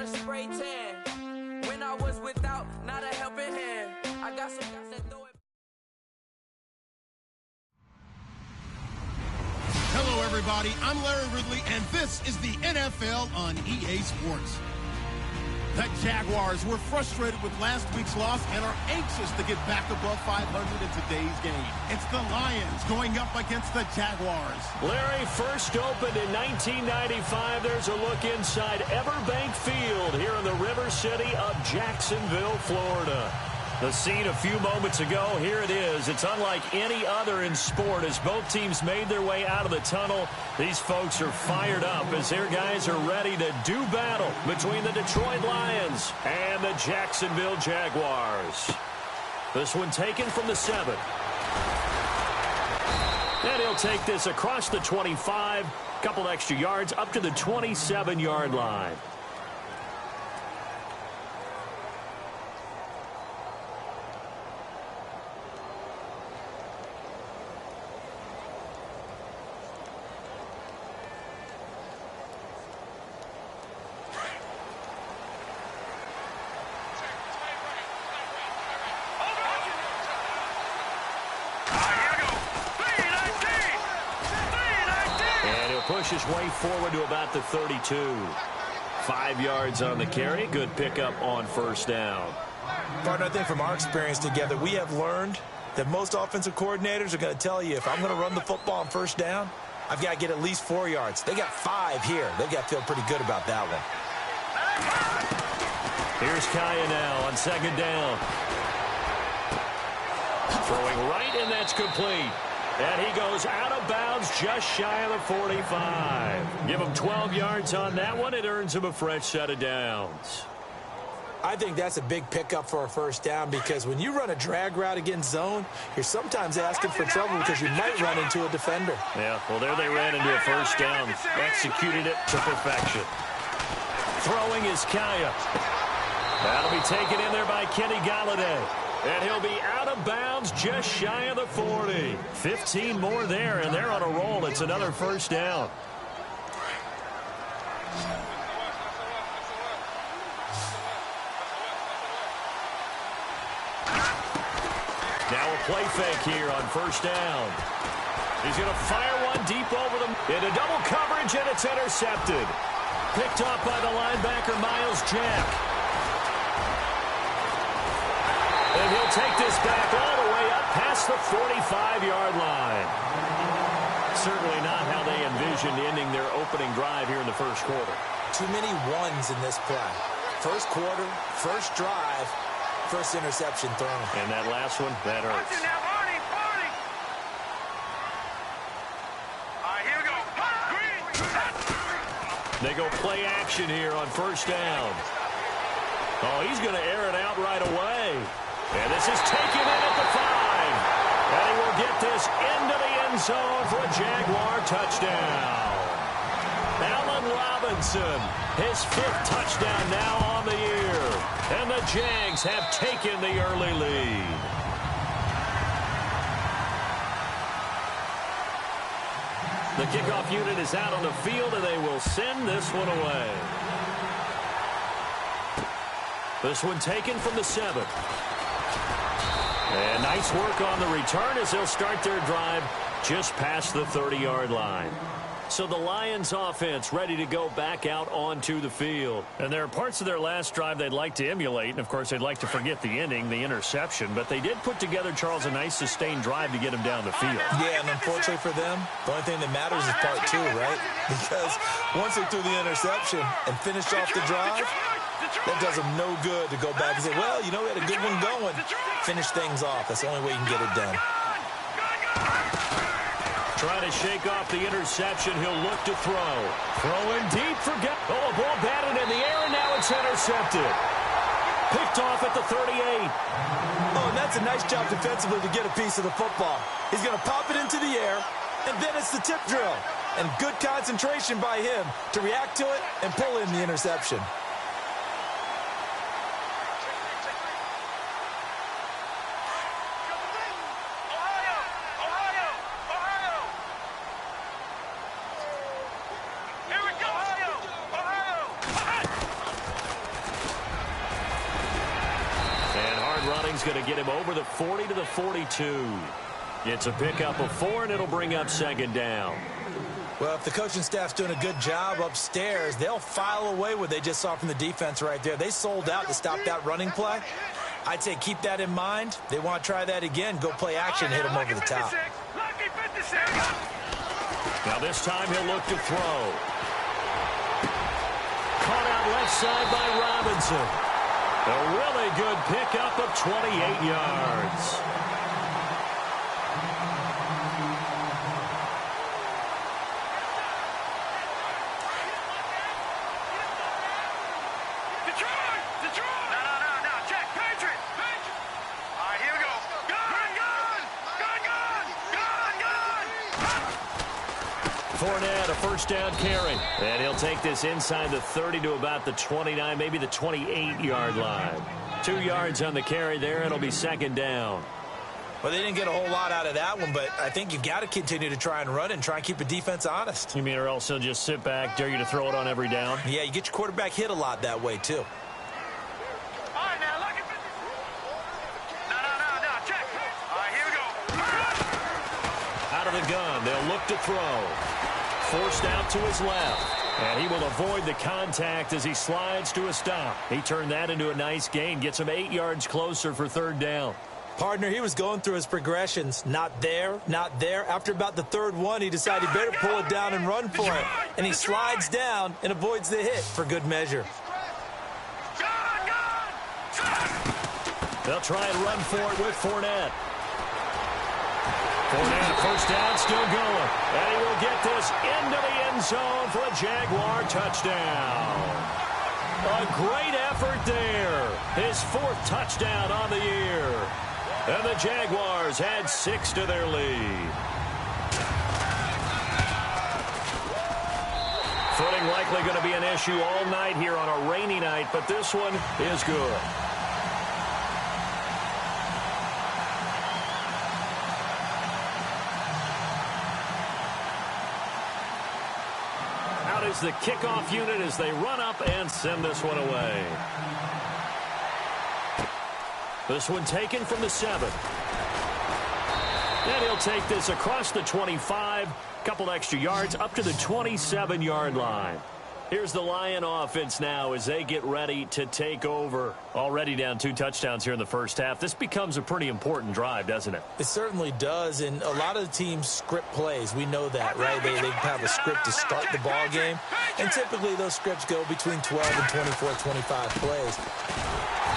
a spray tan. When I was without, not a helping hand. I got some guys that throw it. Hello, everybody. I'm Larry Ridley, and this is the NFL on EA Sports. The Jaguars were frustrated with last week's loss and are anxious to get back above 500 in today's game. It's the Lions going up against the Jaguars. Larry, first opened in 1995. There's a look inside Everbank Field here in the River City of Jacksonville, Florida. The scene a few moments ago, here it is. It's unlike any other in sport as both teams made their way out of the tunnel. These folks are fired up as their guys are ready to do battle between the Detroit Lions and the Jacksonville Jaguars. This one taken from the 7. And he'll take this across the 25, couple extra yards up to the 27-yard line. Push his way forward to about the 32. 5 yards on the carry. Good pickup on first down. Partner, I think from our experience together, we have learned that most offensive coordinators are going to tell you if I'm going to run the football on first down, I've got to get at least 4 yards. They got 5 here. They've got to feel pretty good about that one. Here's Kaya now on second down. Throwing right, and that's complete. And he goes out of bounds just shy of the 45. Give him 12 yards on that one. It earns him a fresh set of downs. I think that's a big pickup for a first down because when you run a drag route against zone, you're sometimes asking for trouble because you might run into a defender. Yeah, well, there they ran into a first down. Executed it to perfection. Throwing is Kaya. That'll be taken in there by Kenny Galladay. And he'll be out of bounds just shy of the 40. 15 more there, and they're on a roll. It's another first down. Now a play fake here on first down. He's going to fire one deep over them. Into double coverage, and it's intercepted. Picked off by the linebacker, Miles Jack. And he'll take this back all the way up past the 45-yard line. Certainly not how they envisioned ending their opening drive here in the first quarter. Too many ones in this play. First quarter, first drive, first interception thrown. And that last one, that hurts. They go play action here on first down. Oh, he's going to air it out right away. And this is taken in at the 5. And he will get this into the end zone for a Jaguar touchdown. Allen Robinson, his 5th touchdown now on the year. And the Jags have taken the early lead. The kickoff unit is out on the field, and they will send this one away. This one taken from the 7. And nice work on the return as they'll start their drive just past the 30-yard line. So the Lions offense ready to go back out onto the field. And there are parts of their last drive they'd like to emulate. And, of course, they'd like to forget the ending, the interception. But they did put together, Charles, a nice sustained drive to get them down the field. Yeah, and unfortunately for them, the only thing that matters is part 2, right? Because once they threw the interception and finished off the drive, that does them no good to go back and say, well, you know, we had a good one going. Finish things off. That's the only way you can get it done. Trying to shake off the interception. He'll look to throw. Throwing deep for... Oh, a ball batted in the air, and now it's intercepted. Picked off at the 38. Oh, and that's a nice job defensively to get a piece of the football. He's going to pop it into the air, and then it's the tip drill. And good concentration by him to react to it and pull in the interception. gain's going to get him over the 40 to the 42. It's a pickup of 4, and it'll bring up second down. Well, if the coaching staff's doing a good job upstairs, they'll file away what they just saw from the defense right there. They sold out to stop that running play. I'd say keep that in mind. They want to try that again. Go play action, hit them over the top. Now this time he'll look to throw. Caught out left side by Robinson. A really good pickup of 28 yards. Fournette, a first down carry. And he'll take this inside the 30 to about the 29, maybe the 28-yard line. 2 yards on the carry there. It'll be second down. Well, they didn't get a whole lot out of that one, but I think you've got to continue to try and run and try and keep the defense honest. You mean or else he'll just sit back, dare you to throw it on every down? Yeah, you get your quarterback hit a lot that way, too. Out of the gun, they'll look to throw. Forced out to his left. And he will avoid the contact as he slides to a stop. He turned that into a nice gain. Gets him 8 yards closer for third down. Partner, he was going through his progressions. Not there, not there. After about the third one, he decided he better pull it down and run for it. And he slides down and avoids the hit for good measure. They'll try and run for it with Fournette. Fournette, first down, still going. And he will get this into the end zone for a Jaguar touchdown. A great effort there. His 4th touchdown on the year. And the Jaguars add 6 to their lead. Footing likely going to be an issue all night here on a rainy night, but this one is good. Out is the kickoff unit as they run up and send this one away. This one taken from the 7. And he'll take this across the 25, couple extra yards up to the 27-yard line. Here's the Lion offense now as they get ready to take over. Already down 2 touchdowns here in the first half. This becomes a pretty important drive, doesn't it? It certainly does, and a lot of the teams script plays. We know that, right? They have a script to start the ball game, and typically those scripts go between 12 and 24, 25 plays.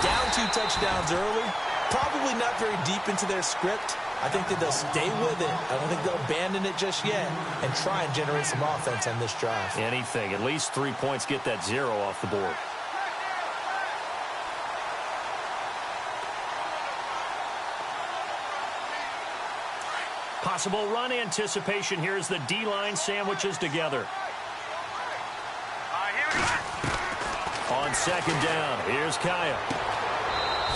Down 2 touchdowns early, probably not very deep into their script. I think that they'll stay with it. I don't think they'll abandon it just yet and try and generate some offense on this drive. Anything. At least 3 points, get that 0 off the board. Possible run anticipation here as the D-line sandwiches together. On second down, here's Kaya.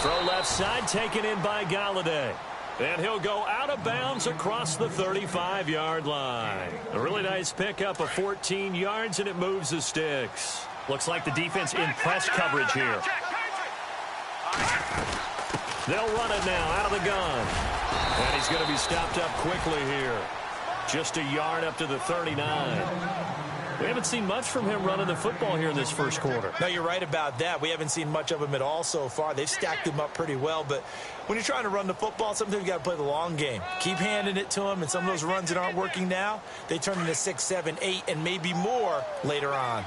Throw left side, taken in by Galladay. And he'll go out of bounds across the 35-yard line. A really nice pickup of 14 yards, and it moves the sticks. Looks like the defense in press coverage here. They'll run it now out of the gun. And he's going to be stopped up quickly here. Just a yard up to the 39. We haven't seen much from him running the football here in this first quarter. No, you're right about that. We haven't seen much of him at all so far. They've stacked him up pretty well, but when you're trying to run the football, sometimes you got to play the long game. Keep handing it to him, and some of those runs that aren't working now, they turn into 6, 7, 8, and maybe more later on.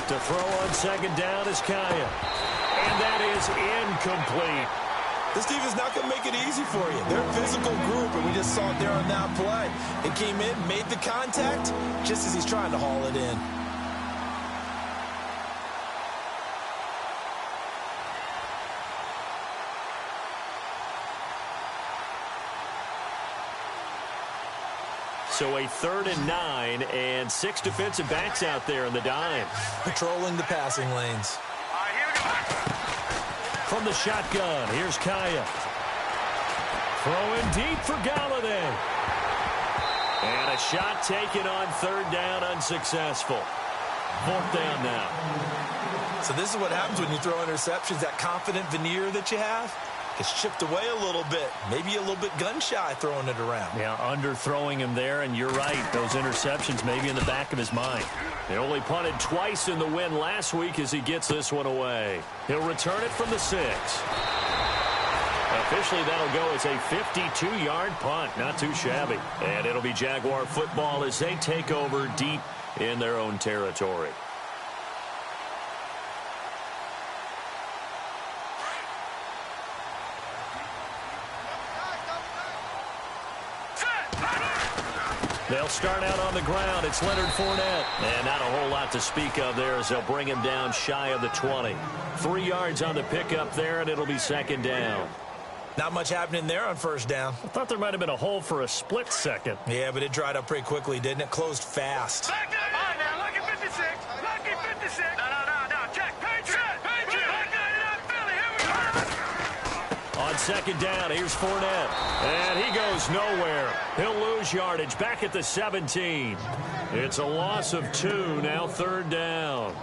To throw on second down is Kaya. And that is incomplete. This defense is not going to make it easy for you. They're a physical group, and we just saw it there on that play. It came in, made the contact, just as he's trying to haul it in. So a 3rd and 9, and 6 defensive backs out there in the dime. Patrolling the passing lanes. From the shotgun, here's Kaya. Throwing deep for Galladay. And a shot taken on 3rd down, unsuccessful. Fourth down now. So this is what happens when you throw interceptions. That confident veneer that you have gets chipped away a little bit. Maybe a little bit gun-shy throwing it around. Yeah, underthrowing him there, and you're right. Those interceptions maybe in the back of his mind. They only punted twice in the win last week as he gets this one away. He'll return it from the 6. Officially, that'll go as a 52-yard punt. Not too shabby. And it'll be Jaguar football as they take over deep in their own territory. They'll start out on the ground. It's Leonard Fournette. And not a whole lot to speak of there as they'll bring him down shy of the 20. 3 yards on the pickup there, and it'll be second down. Not much happening there on first down. I thought there might have been a hole for a split second. Yeah, but it dried up pretty quickly, didn't it? Closed fast. Back there. All right, now, lucky 56. Lucky 56. No. Check. Patriot. Back there, Philly. Here we go. On second down, here's Fournette. And he goes nowhere. He'll lose yardage back at the 17. It's a loss of 2, now third down.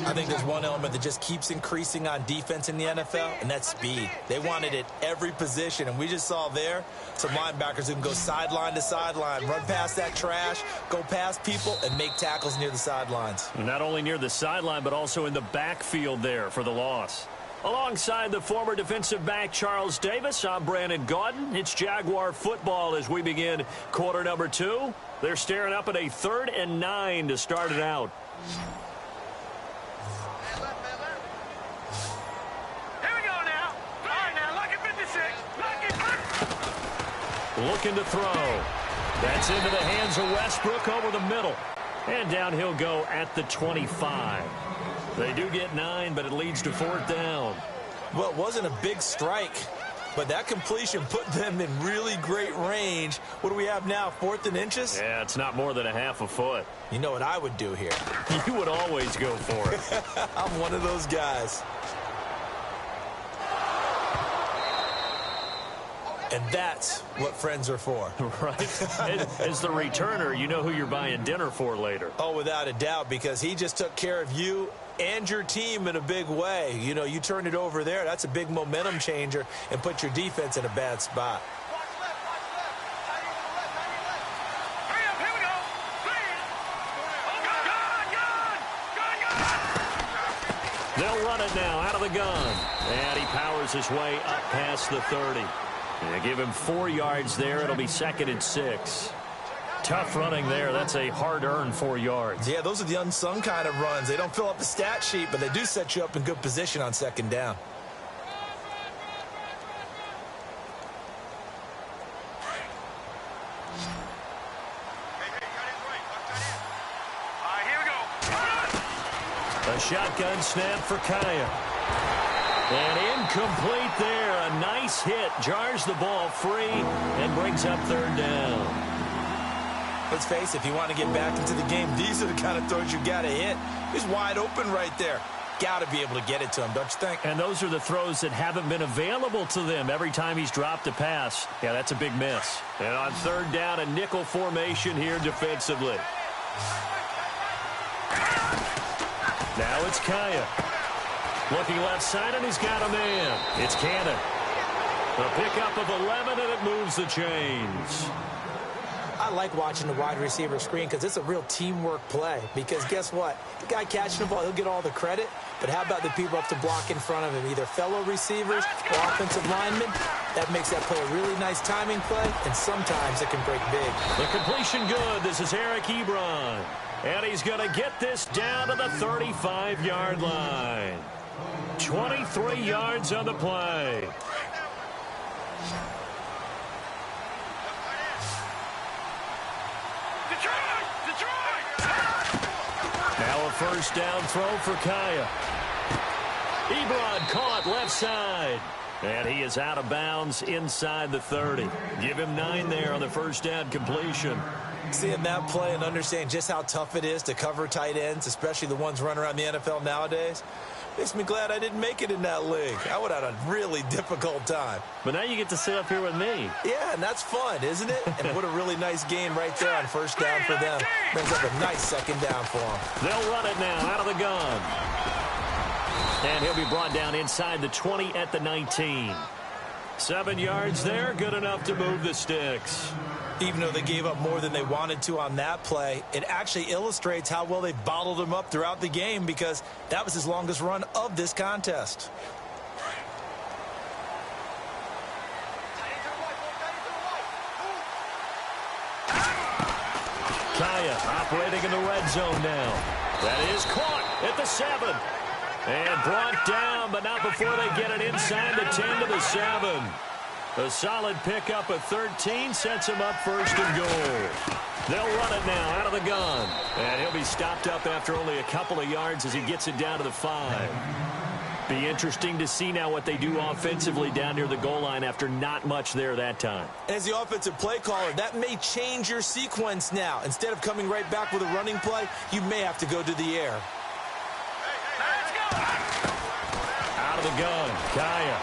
I think there's one element that just keeps increasing on defense in the NFL, and that's speed. They want it at every position, and we just saw there some linebackers who can go sideline to sideline, run past that trash, go past people, and make tackles near the sidelines. Not only near the sideline, but also in the backfield there for the loss. Alongside the former defensive back Charles Davis, I'm Brandon Gaudin. It's Jaguar football as we begin quarter number 2. They're staring up at a 3rd and 9 to start it out. Looking to throw. That's into the hands of Westbrook over the middle. And down he'll go at the 25. They do get 9, but it leads to 4th down. Well, it wasn't a big strike, but that completion put them in really great range. What do we have now, 4th and inches? Yeah, it's not more than a half a foot. You know what I would do here? You would always go for it. I'm one of those guys. And that's what friends are for. Right. As the returner, you know who you're buying dinner for later. Oh, without a doubt, because he just took care of you and your team in a big way. You know, you turned it over there. That's a big momentum changer and put your defense in a bad spot. Hurry up, here we go. Gun. They'll run it now out of the gun. And he powers his way up past the 30. They give him 4 yards there. It'll be 2nd and 6. Tough running there. That's a hard-earned 4 yards. Yeah, those are the unsung kind of runs. They don't fill up the stat sheet, but they do set you up in good position on 2nd down. All right, here we go. A shotgun snap for Kaya. And incomplete there. A nice hit. Jars the ball free and brings up 3rd down. Let's face it, if you want to get back into the game, these are the kind of throws you got to hit. He's wide open right there. Got to be able to get it to him, don't you think? And those are the throws that haven't been available to them every time he's dropped a pass. Yeah, that's a big miss. And on 3rd down, a nickel formation here defensively. Now it's Kaya. Looking left side, and he's got a man. It's Cannon. A pickup of 11, and it moves the chains. I like watching the wide receiver screen because it's a real teamwork play. Because guess what? The guy catching the ball, he'll get all the credit. But how about the people up to block in front of him? Either fellow receivers or offensive linemen. That makes that play a really nice timing play, and sometimes it can break big. The completion good. This is Eric Ebron. And he's going to get this down to the 35-yard line. 23 yards on the play. Now a first down throw for Kaya. Ebron caught left side. And he is out of bounds inside the 30. Give him 9 there on the first down completion. Seeing that play and understanding just how tough it is to cover tight ends, especially the ones running around the NFL nowadays. Makes me glad I didn't make it in that league. I would have had a really difficult time. But now you get to sit up here with me. Yeah, and that's fun, isn't it? And what a really nice game right there on first down for them. Brings up a nice second down for them. They'll run it now out of the gun. And he'll be brought down inside the 20 at the 19. 7 yards there, good enough to move the sticks. Even though they gave up more than they wanted to on that play, it actually illustrates how well they bottled him up throughout the game because that was his longest run of this contest. Kaya operating in the red zone now. That is caught at the 7. And brought down, but not before they get it inside the 10 to the 7. A solid pickup of 13 sets him up first and goal. They'll run it now out of the gun. And he'll be stopped up after only a couple of yards as he gets it down to the 5. Be interesting to see now what they do offensively down near the goal line after not much there that time. As the offensive play caller, that may change your sequence now. Instead of coming right back with a running play, you may have to go to the air. Out of the gun, Kaya.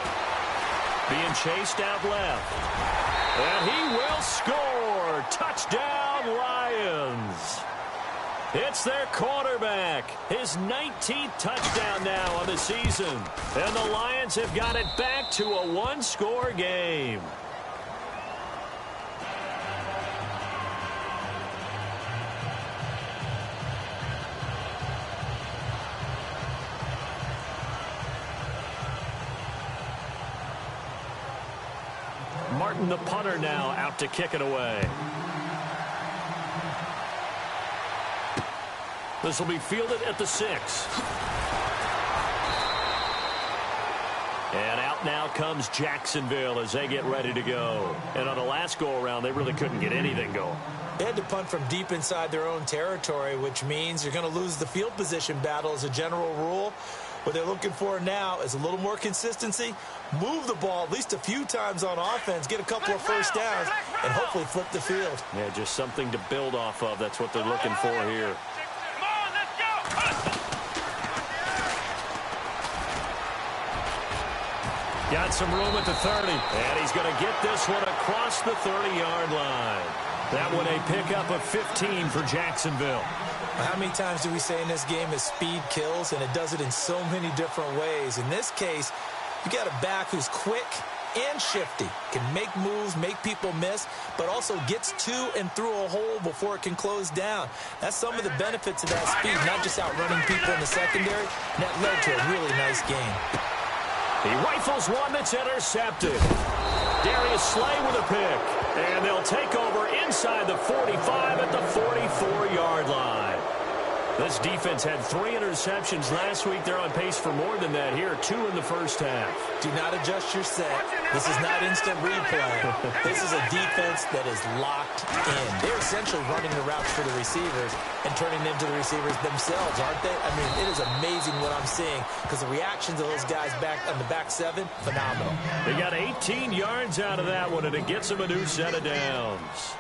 Being chased out left. And he will score. Touchdown, Lions. It's their quarterback. His 19th touchdown now on the season. And the Lions have got it back to a one-score game. Martin, the punter, now out to kick it away. This will be fielded at the 6. And out now comes Jacksonville as they get ready to go. And on the last go-around, they really couldn't get anything going. They had to punt from deep inside their own territory, which means you're going to lose the field position battle as a general rule. What they're looking for now is a little more consistency, move the ball at least a few times on offense, get a couple of first downs, and hopefully flip the field. Yeah, just something to build off of. That's what they're looking for here. Come on, let's go. Got some room at the 30, and he's going to get this one across the 30-yard line. That one a pickup of 15 for Jacksonville. How many times do we say in this game is speed kills, and it does it in so many different ways. In this case, you got a back who's quick and shifty, can make moves, make people miss, but also gets to and through a hole before it can close down. That's some of the benefits of that speed, not just outrunning people in the secondary, and that led to a really nice game. He rifles one that's intercepted. Darius Slay with a pick. And they'll take over inside the 45 at the 44-yard line. This defense had 3 interceptions last week. They're on pace for more than that here. 2 in the first half. Do not adjust your set. This is not instant replay. This is a defense that is locked in. They're essentially running the routes for the receivers and turning them to the receivers themselves, aren't they? I mean, it is amazing what I'm seeing because the reactions of those guys back on the back 7, phenomenal. They got 18 yards out of that one, and it gets them a new set of downs.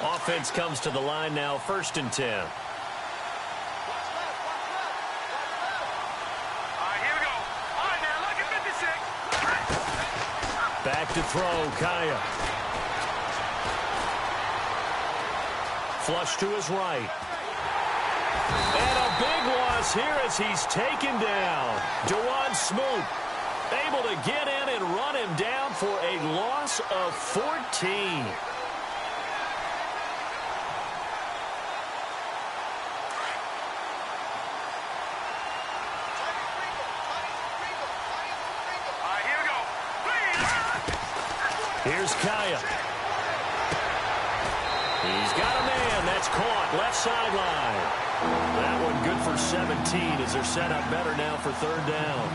Offense comes to the line now, 1st and 10. All right, here we go. All right, now, look at 56. Back to throw, Kaya. Flush to his right. And a big loss here as he's taken down. Dewan Smoot able to get in and run him down for a loss of 14. Here's Kaya. He's got a man. That's caught. Left sideline. That one good for 17 as they're set up better now for 3rd down.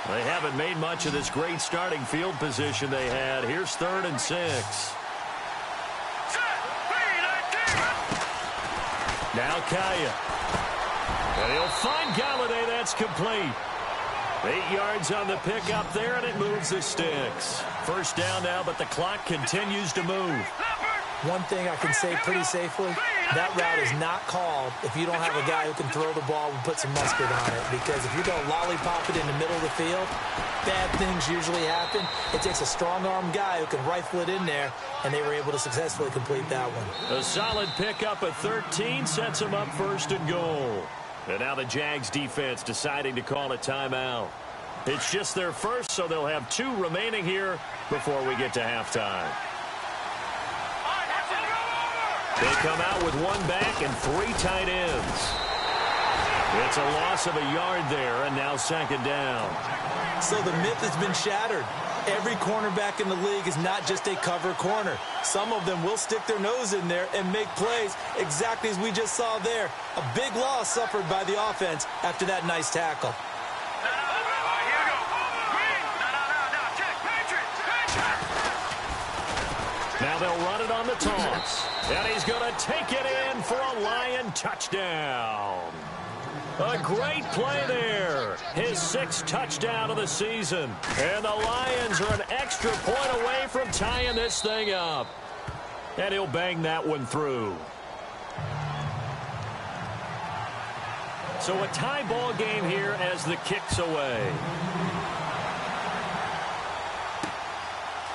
They haven't made much of this great starting field position they had. Here's 3rd and 6. Now Kaya. And he'll find Galladay. That's complete. 8 yards on the pickup there, and it moves the sticks. First down now, but the clock continues to move. One thing I can say pretty safely, that route is not called if you don't have a guy who can throw the ball and put some mustard on it. Because if you're going to lollipop it in the middle of the field, bad things usually happen. It takes a strong-arm guy who can rifle it in there, and they were able to successfully complete that one. A solid pickup of 13 sets them up first and goal. And now the Jags defense deciding to call a timeout. It's just their first, so they'll have 2 remaining here before we get to halftime. They come out with 1 back and 3 tight ends. It's a loss of a yard there, and now second down. So the myth has been shattered. Every cornerback in the league is not just a cover corner. Some of them will stick their nose in there and make plays exactly as we just saw there. A big loss suffered by the offense after that nice tackle. Now they'll run it on the toss. And he's going to take it in for a Lion touchdown. A great play there. His 6th touchdown of the season. And the Lions are an extra point away from tying this thing up. And he'll bang that one through. So a tie ball game here as the kick's away.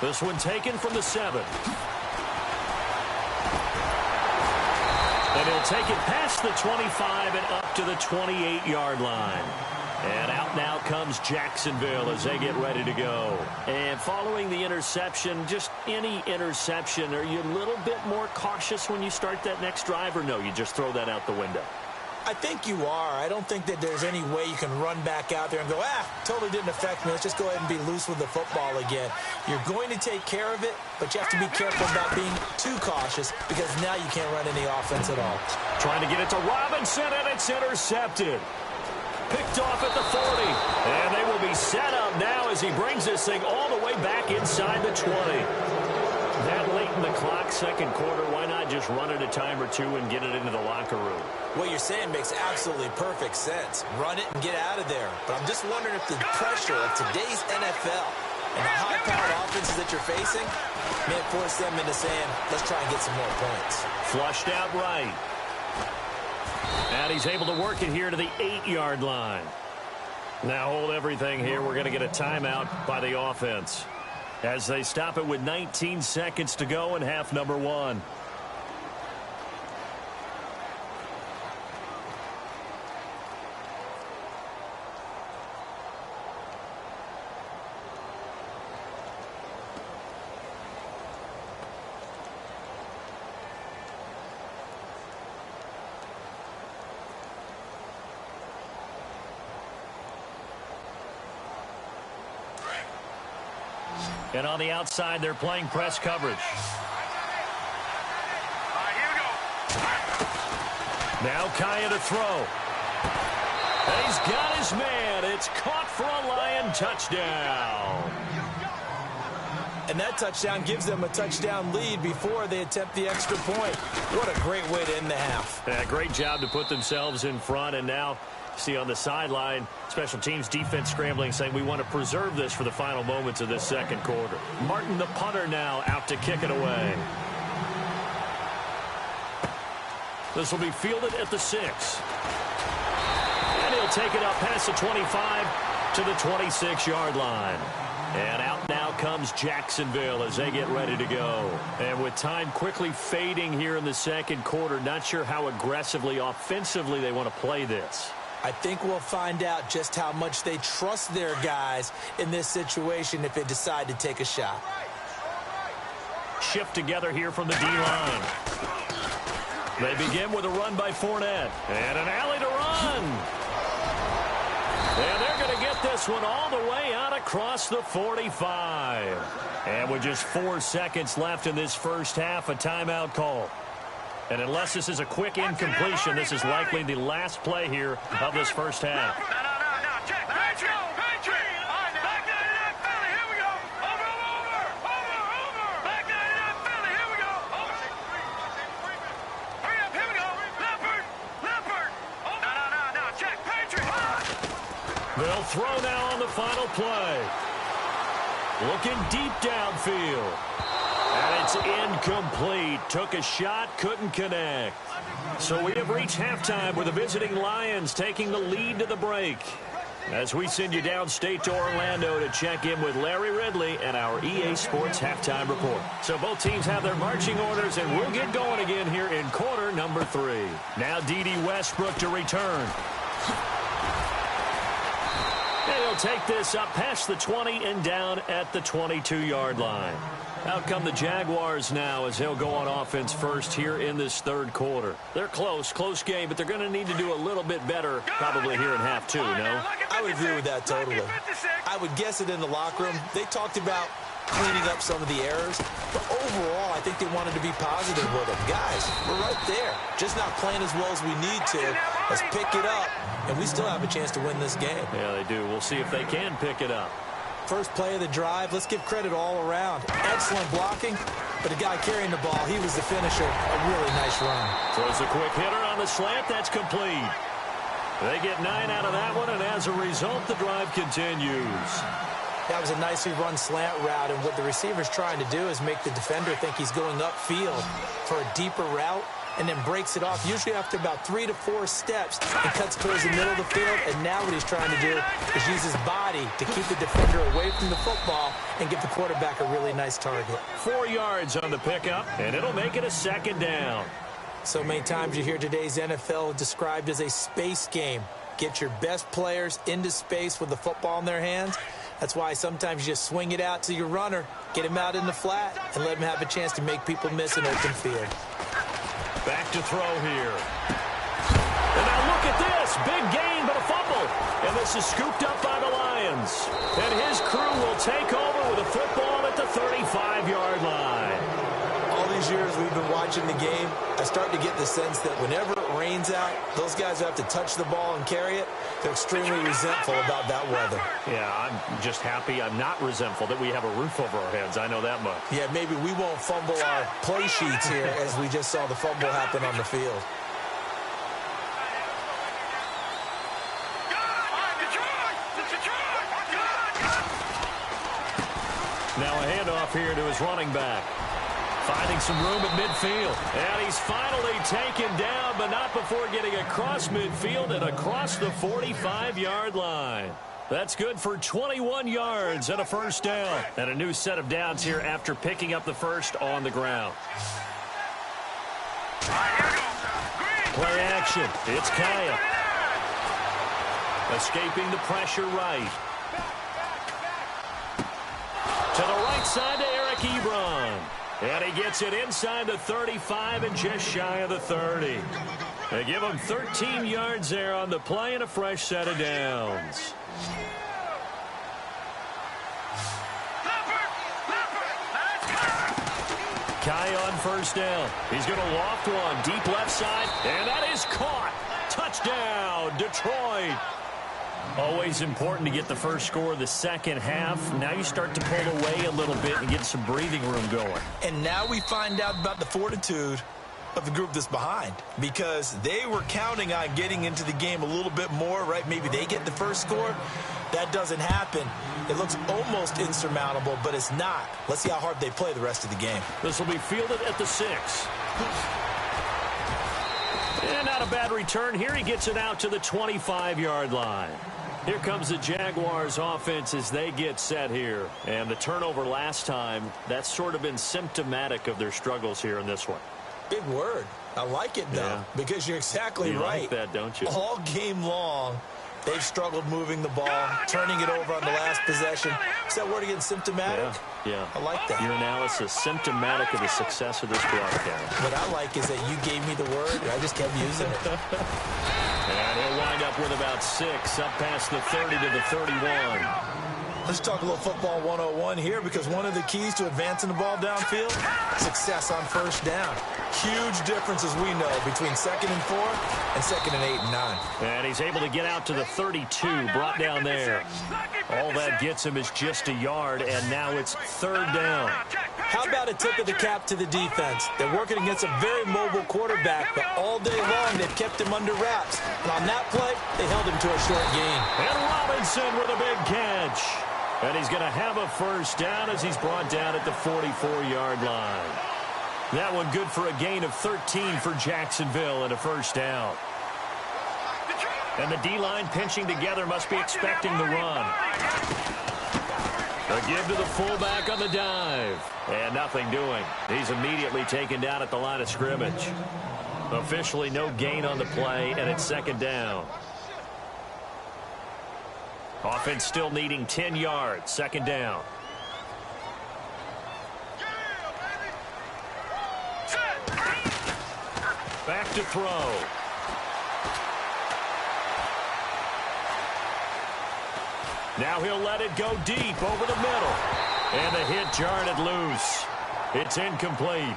This one taken from the 7. And he'll take it past the 25 and up to the 28-yard line. And out now comes Jacksonville as they get ready to go. And following the interception, just any interception, are you a little bit more cautious when you start that next drive, or no, you just throw that out the window? I think you are. I don't think that there's any way you can run back out there and go, totally didn't affect me. Let's just go ahead and be loose with the football again. You're going to take care of it, but you have to be careful about being too cautious because now you can't run any offense at all. Trying to get it to Robinson, and it's intercepted. Picked off at the 40. And they will be set up now as he brings this thing all the way back inside the 20. That late in the clock, second quarter, why not just run it a time or 2 and get it into the locker room? What you're saying makes absolutely perfect sense. Run it and get out of there. But I'm just wondering if the pressure of today's NFL and the high-powered offenses that you're facing may force them into saying, let's try and get some more points. Flushed out right. And he's able to work it here to the 8-yard line. Now hold everything here. We're going to get a timeout by the offense as they stop it with 19 seconds to go in half number 1. And on the outside, they're playing press coverage. Now Kaya to throw. And he's got his man. It's caught for a Lion touchdown. And that touchdown gives them a touchdown lead before they attempt the extra point. What a great way to end the half. Yeah, great job to put themselves in front, and now see on the sideline, special teams defense scrambling, saying we want to preserve this for the final moments of this second quarter. Martin, the punter, now out to kick it away. This will be fielded at the 6. And he'll take it up past the 25 to the 26-yard line. And out now comes Jacksonville as they get ready to go. And with time quickly fading here in the second quarter, not sure how aggressively, offensively they want to play this. I think we'll find out just how much they trust their guys in this situation if they decide to take a shot. Shift together here from the D-line. They begin with a run by Fournette. And an alley to run. And they're going to get this one all the way out across the 45. And with just 4 seconds left in this first half, a timeout call. And unless this is a quick incompletion, this is likely the last play here of this first half. Check. Patriot. Back 99 Philly. Here we go. Over. Back 99 Philly. Here we go. Hurry up. Here we go. Leopard. They'll throw now on the final play. Looking deep downfield. And it's incomplete. Took a shot, couldn't connect. So we have reached halftime with the visiting Lions taking the lead to the break. As we send you downstate to Orlando to check in with Larry Ridley and our EA Sports Halftime Report. So both teams have their marching orders, and we'll get going again here in quarter number 3. Now D.D. Westbrook to return. And he'll take this up past the 20 and down at the 22-yard line. Out come the Jaguars now as they'll go on offense first here in this third quarter. They're close game, but they're going to need to do a little bit better probably here in half 2, no? I would agree with that totally. I would guess it in the locker room. They talked about cleaning up some of the errors, but overall, I think they wanted to be positive with them. Guys, we're right there. Just not playing as well as we need to. Let's pick it up, and we still have a chance to win this game. Yeah, they do. We'll see if they can pick it up. First play of the drive, let's give credit all around. Excellent blocking, but the guy carrying the ball, he was the finisher. A really nice run. Throws a quick hitter on the slant. That's complete. They get 9 out of that one, and as a result, the drive continues. That was a nicely run slant route, and what the receiver's trying to do is make the defender think he's going upfield for a deeper route, and then breaks it off, usually after about 3 to 4 steps, and cuts towards the middle of the field. And now what he's trying to do is use his body to keep the defender away from the football and give the quarterback a really nice target. 4 yards on the pickup, and it'll make it a second down. So many times you hear today's NFL described as a space game. Get your best players into space with the football in their hands. That's why sometimes you just swing it out to your runner, get him out in the flat, and let him have a chance to make people miss an open field. Back to throw here. And now look at this. Big gain, but a fumble. And this is scooped up by the Lions. And his crew will take over with a football at the 35-yard line. All these years we've been watching the game, I start to get the sense that whenever it rains out, those guys who have to touch the ball and carry it, they're extremely resentful about that weather. Yeah, I'm just happy I'm not resentful that we have a roof over our heads. I know that much. Yeah, maybe we won't fumble our play sheets here as we just saw the fumble happen on the field. Now a handoff here to his running back. Finding some room at midfield. And he's finally taken down, but not before getting across midfield and across the 45-yard line. That's good for 21 yards and a first down. And a new set of downs here after picking up the first on the ground. Play action. It's Kaya. Escaping the pressure right. To the right side to Eric Ebron. And he gets it inside the 35 and just shy of the 30. They give him 13 yards there on the play and a fresh set of downs. Kai on first down. He's going to loft one deep left side, and that is caught. Touchdown, Detroit. Always important to get the first score of the second half. Now you start to pull away a little bit and get some breathing room going. And now we find out about the fortitude of the group that's behind, because they were counting on getting into the game a little bit more, right? Maybe they get the first score. That doesn't happen. It looks almost insurmountable, but it's not. Let's see how hard they play the rest of the game. This will be fielded at the 6. And not a bad return here. He gets it out to the 25-yard line. Here comes the Jaguars offense as they get set here. And the turnover last time, that's sort of been symptomatic of their struggles here in this one. Big word. I like it, though, because you're exactly you right. Like that, don't you? All game long, they've struggled moving the ball, turning it over on the last possession. Is that word again, symptomatic? Yeah. I like that. Your analysis, symptomatic of the success of this broadcast. What I like is that you gave me the word, and I just kept using it. And he'll wind up with about 6, up past the 30 to the 31. Let's talk a little football 101 here, because one of the keys to advancing the ball downfield, success on first down. Huge difference, as we know, between 2nd and 4 and 2nd and 8 and 9. And he's able to get out to the 32, brought down there. All that gets him is just a yard, and now it's 3rd down. How about a tip of the cap to the defense? They're working against a very mobile quarterback, but all day long they've kept him under wraps. And on that play, they held him to a short gain. And Robinson with a big catch. And he's going to have a first down as he's brought down at the 44-yard line. That one good for a gain of 13 for Jacksonville and a first down. And the D-line pinching together, must be expecting the run. A give to the fullback on the dive. And nothing doing. He's immediately taken down at the line of scrimmage. Officially no gain on the play, and it's 2nd down. Offense still needing 10 yards. 2nd down. Back to throw. Now he'll let it go deep over the middle. And the hit jarred it loose. It's incomplete.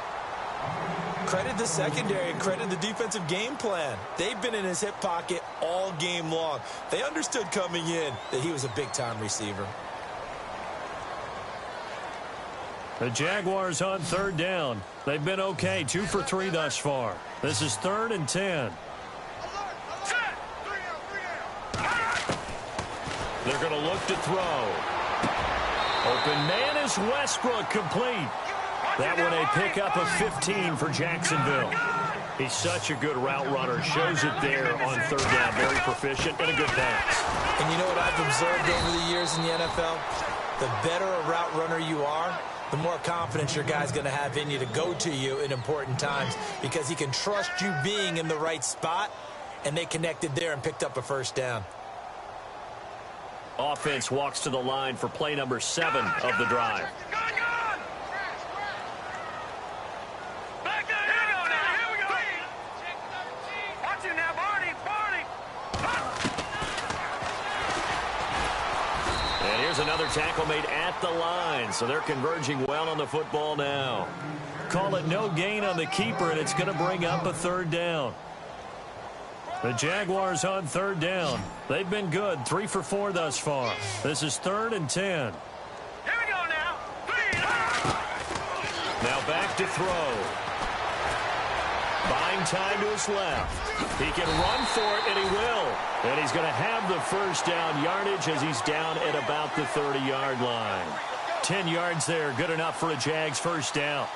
Credit the secondary and credit the defensive game plan. They've been in his hip pocket all game long. They understood coming in that he was a big-time receiver. The Jaguars on 3rd down. They've been okay, 2 for 3 thus far. This is 3rd and 10. They're going to look to throw. Open man is Westbrook, complete. That one a pickup of 15 for Jacksonville. He's such a good route runner. Shows it there on 3rd down. Very proficient and a good pass. And you know what I've observed over the years in the NFL? The better a route runner you are, the more confidence your guy's going to have in you to go to you in important times, because he can trust you being in the right spot, and they connected there and picked up a first down. Offense walks to the line for play number 7 of the drive. Another tackle made at the line, so they're converging well on the football now. Call it no gain on the keeper, and it's going to bring up a 3rd down. The Jaguars on 3rd down. They've been good, 3 for 4 thus far. This is 3rd and 10. Here we go now. Now back to throw. Buying time to his left. He can run for it, and he will. And he's going to have the first down yardage as he's down at about the 30-yard line. 10 yards there, good enough for a Jags first down.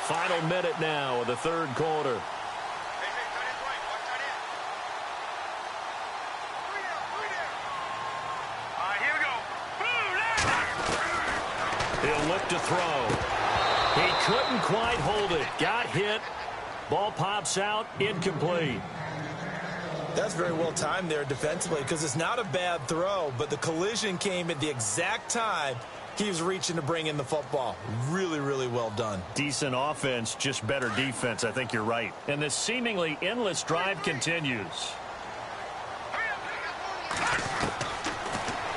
Final minute now of the 3rd quarter. He'll look to throw. He couldn't quite hold it. Got hit. Ball pops out. Incomplete. That's very well timed there defensively, because it's not a bad throw, but the collision came at the exact time he was reaching to bring in the football. Really, really well done. Decent offense, just better defense. I think you're right. And this seemingly endless drive continues.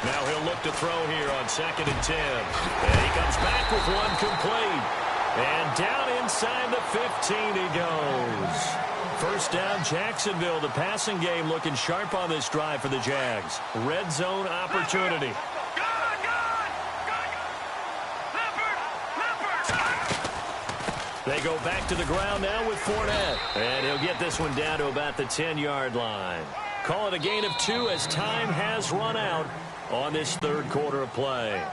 Now he'll look to throw here on 2nd and 10. And he comes back with one complete. And down inside the 15 he goes. First down, Jacksonville. The passing game looking sharp on this drive for the Jags. Red zone opportunity. They go back to the ground now with Fournette. And he'll get this one down to about the 10-yard line. Call it a gain of 2 as time has run out on this 3rd quarter of play.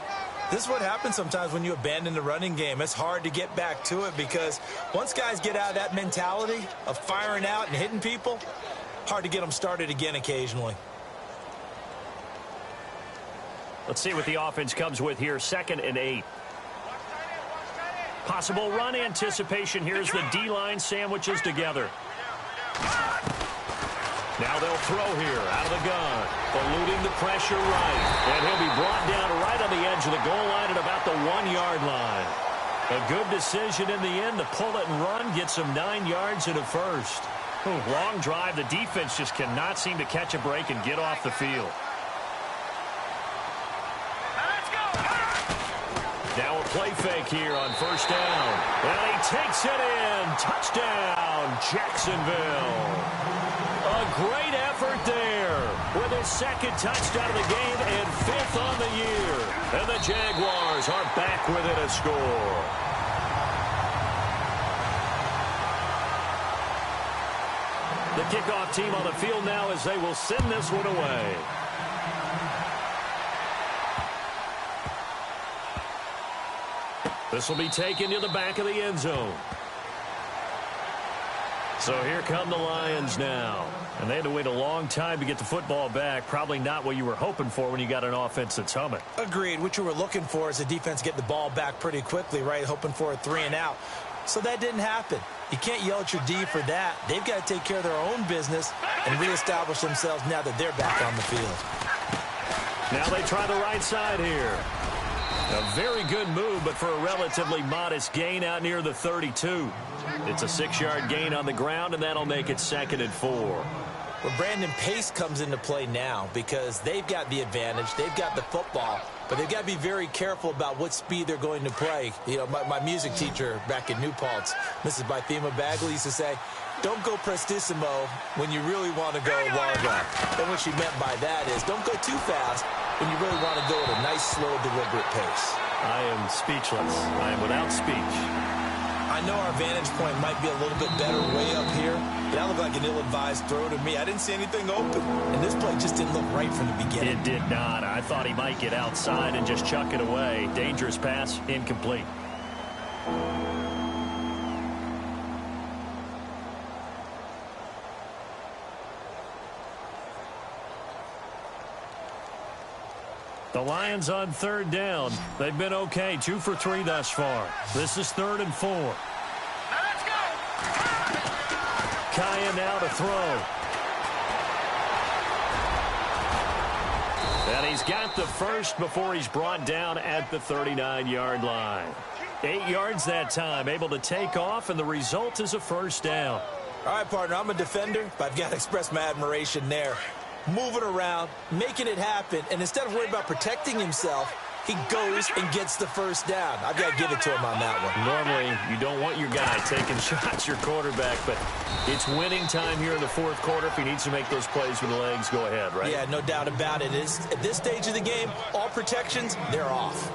This is what happens sometimes when you abandon the running game. It's hard to get back to it, because once guys get out of that mentality of firing out and hitting people, hard to get them started again occasionally. Let's see what the offense comes with here. 2nd and 8. Possible run anticipation. Here's the D-line sandwiches together. Now they'll throw here out of the gun. Eluding the pressure right. And he'll be brought down right on the edge of the goal line at about the 1-yard line. A good decision in the end to pull it and run. Gets him 9 yards and a first. Long drive. The defense just cannot seem to catch a break and get off the field. Now a play fake here on first down. And he takes it in. Touchdown, Jacksonville. A great effort there with his second touchdown of the game and 5th on the year. And the Jaguars are back within a score. The kickoff team on the field now as they will send this one away. This will be taken to the back of the end zone. So here come the Lions now. And they had to wait a long time to get the football back. Probably not what you were hoping for when you got an offense that's humming. Agreed. What you were looking for is the defense get the ball back pretty quickly, right? Hoping for a 3 and out. So that didn't happen. You can't yell at your D for that. They've got to take care of their own business and reestablish themselves now that they're back on the field. Now they try the right side here. A very good move, but for a relatively modest gain out near the 32. It's a 6-yard gain on the ground, and that'll make it 2nd and 4. Well, Brandon, pace comes into play now because they've got the advantage. They've got the football, but they've got to be very careful about what speed they're going to play. You know, my music teacher back in New Paltz, Mrs. Bythema Bagley, used to say, don't go prestissimo when you really want to go largo. And what she meant by that is don't go too fast when you really want to go at a nice, slow, deliberate pace. I am speechless. I am without speech. I know our vantage point might be a little bit better way up here, but that looked like an ill-advised throw to me. I didn't see anything open, and this play just didn't look right from the beginning. It did not. I thought he might get outside and just chuck it away. Dangerous pass, incomplete. The Lions on 3rd down. They've been okay, 2 for 3 thus far. This is 3rd and 4. Now let's go. Kaya now to throw. And he's got the first before he's brought down at the 39-yard line. 8 yards that time, able to take off, and the result is a first down. All right, partner, I'm a defender, but I've got to express my admiration there. Moving around, making it happen, and instead of worrying about protecting himself, he goes and gets the first down. I've got to give it to him on that one. Normally, you don't want your guy taking shots, your quarterback, but it's winning time here in the 4th quarter. If he needs to make those plays with the legs, go ahead, right? Yeah, no doubt about it. At this stage of the game, all protections, they're off.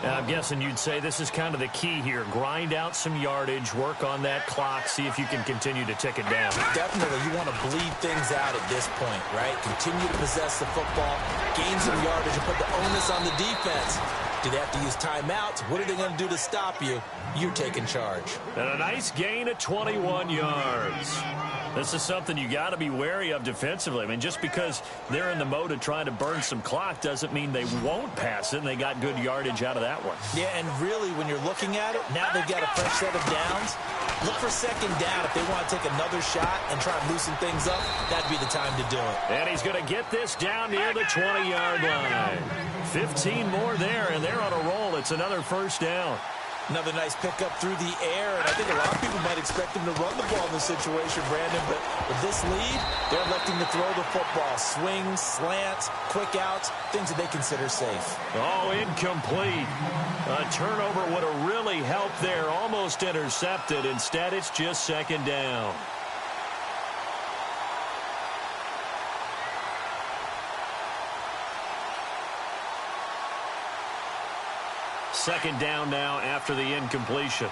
I'm guessing you'd say this is kind of the key here. Grind out some yardage, work on that clock, see if you can continue to tick it down. Definitely, you want to bleed things out at this point, right? Continue to possess the football, gain some yardage, and put the onus on the defense. Do they have to use timeouts? What are they going to do to stop you? You're taking charge. And a nice gain of 21 yards. This is something you got to be wary of defensively. I mean, just because they're in the mode of trying to burn some clock doesn't mean they won't pass it, and they got good yardage out of that one. Yeah, and really, when you're looking at it, now they've got a fresh set of downs. Look for 2nd down. If they want to take another shot and try and loosen things up, that'd be the time to do it. And he's going to get this down near the 20-yard line. 15 more there, and they're on a roll. It's another first down. Another nice pickup through the air, and I think a lot of people might expect him to run the ball in this situation, Brandon, but with this lead, they're electing to throw the football. Swings, slants, quick outs, things that they consider safe. Oh, incomplete. A turnover would have really helped there, almost intercepted. Instead, it's just 2nd down. Second down now after the incompletion.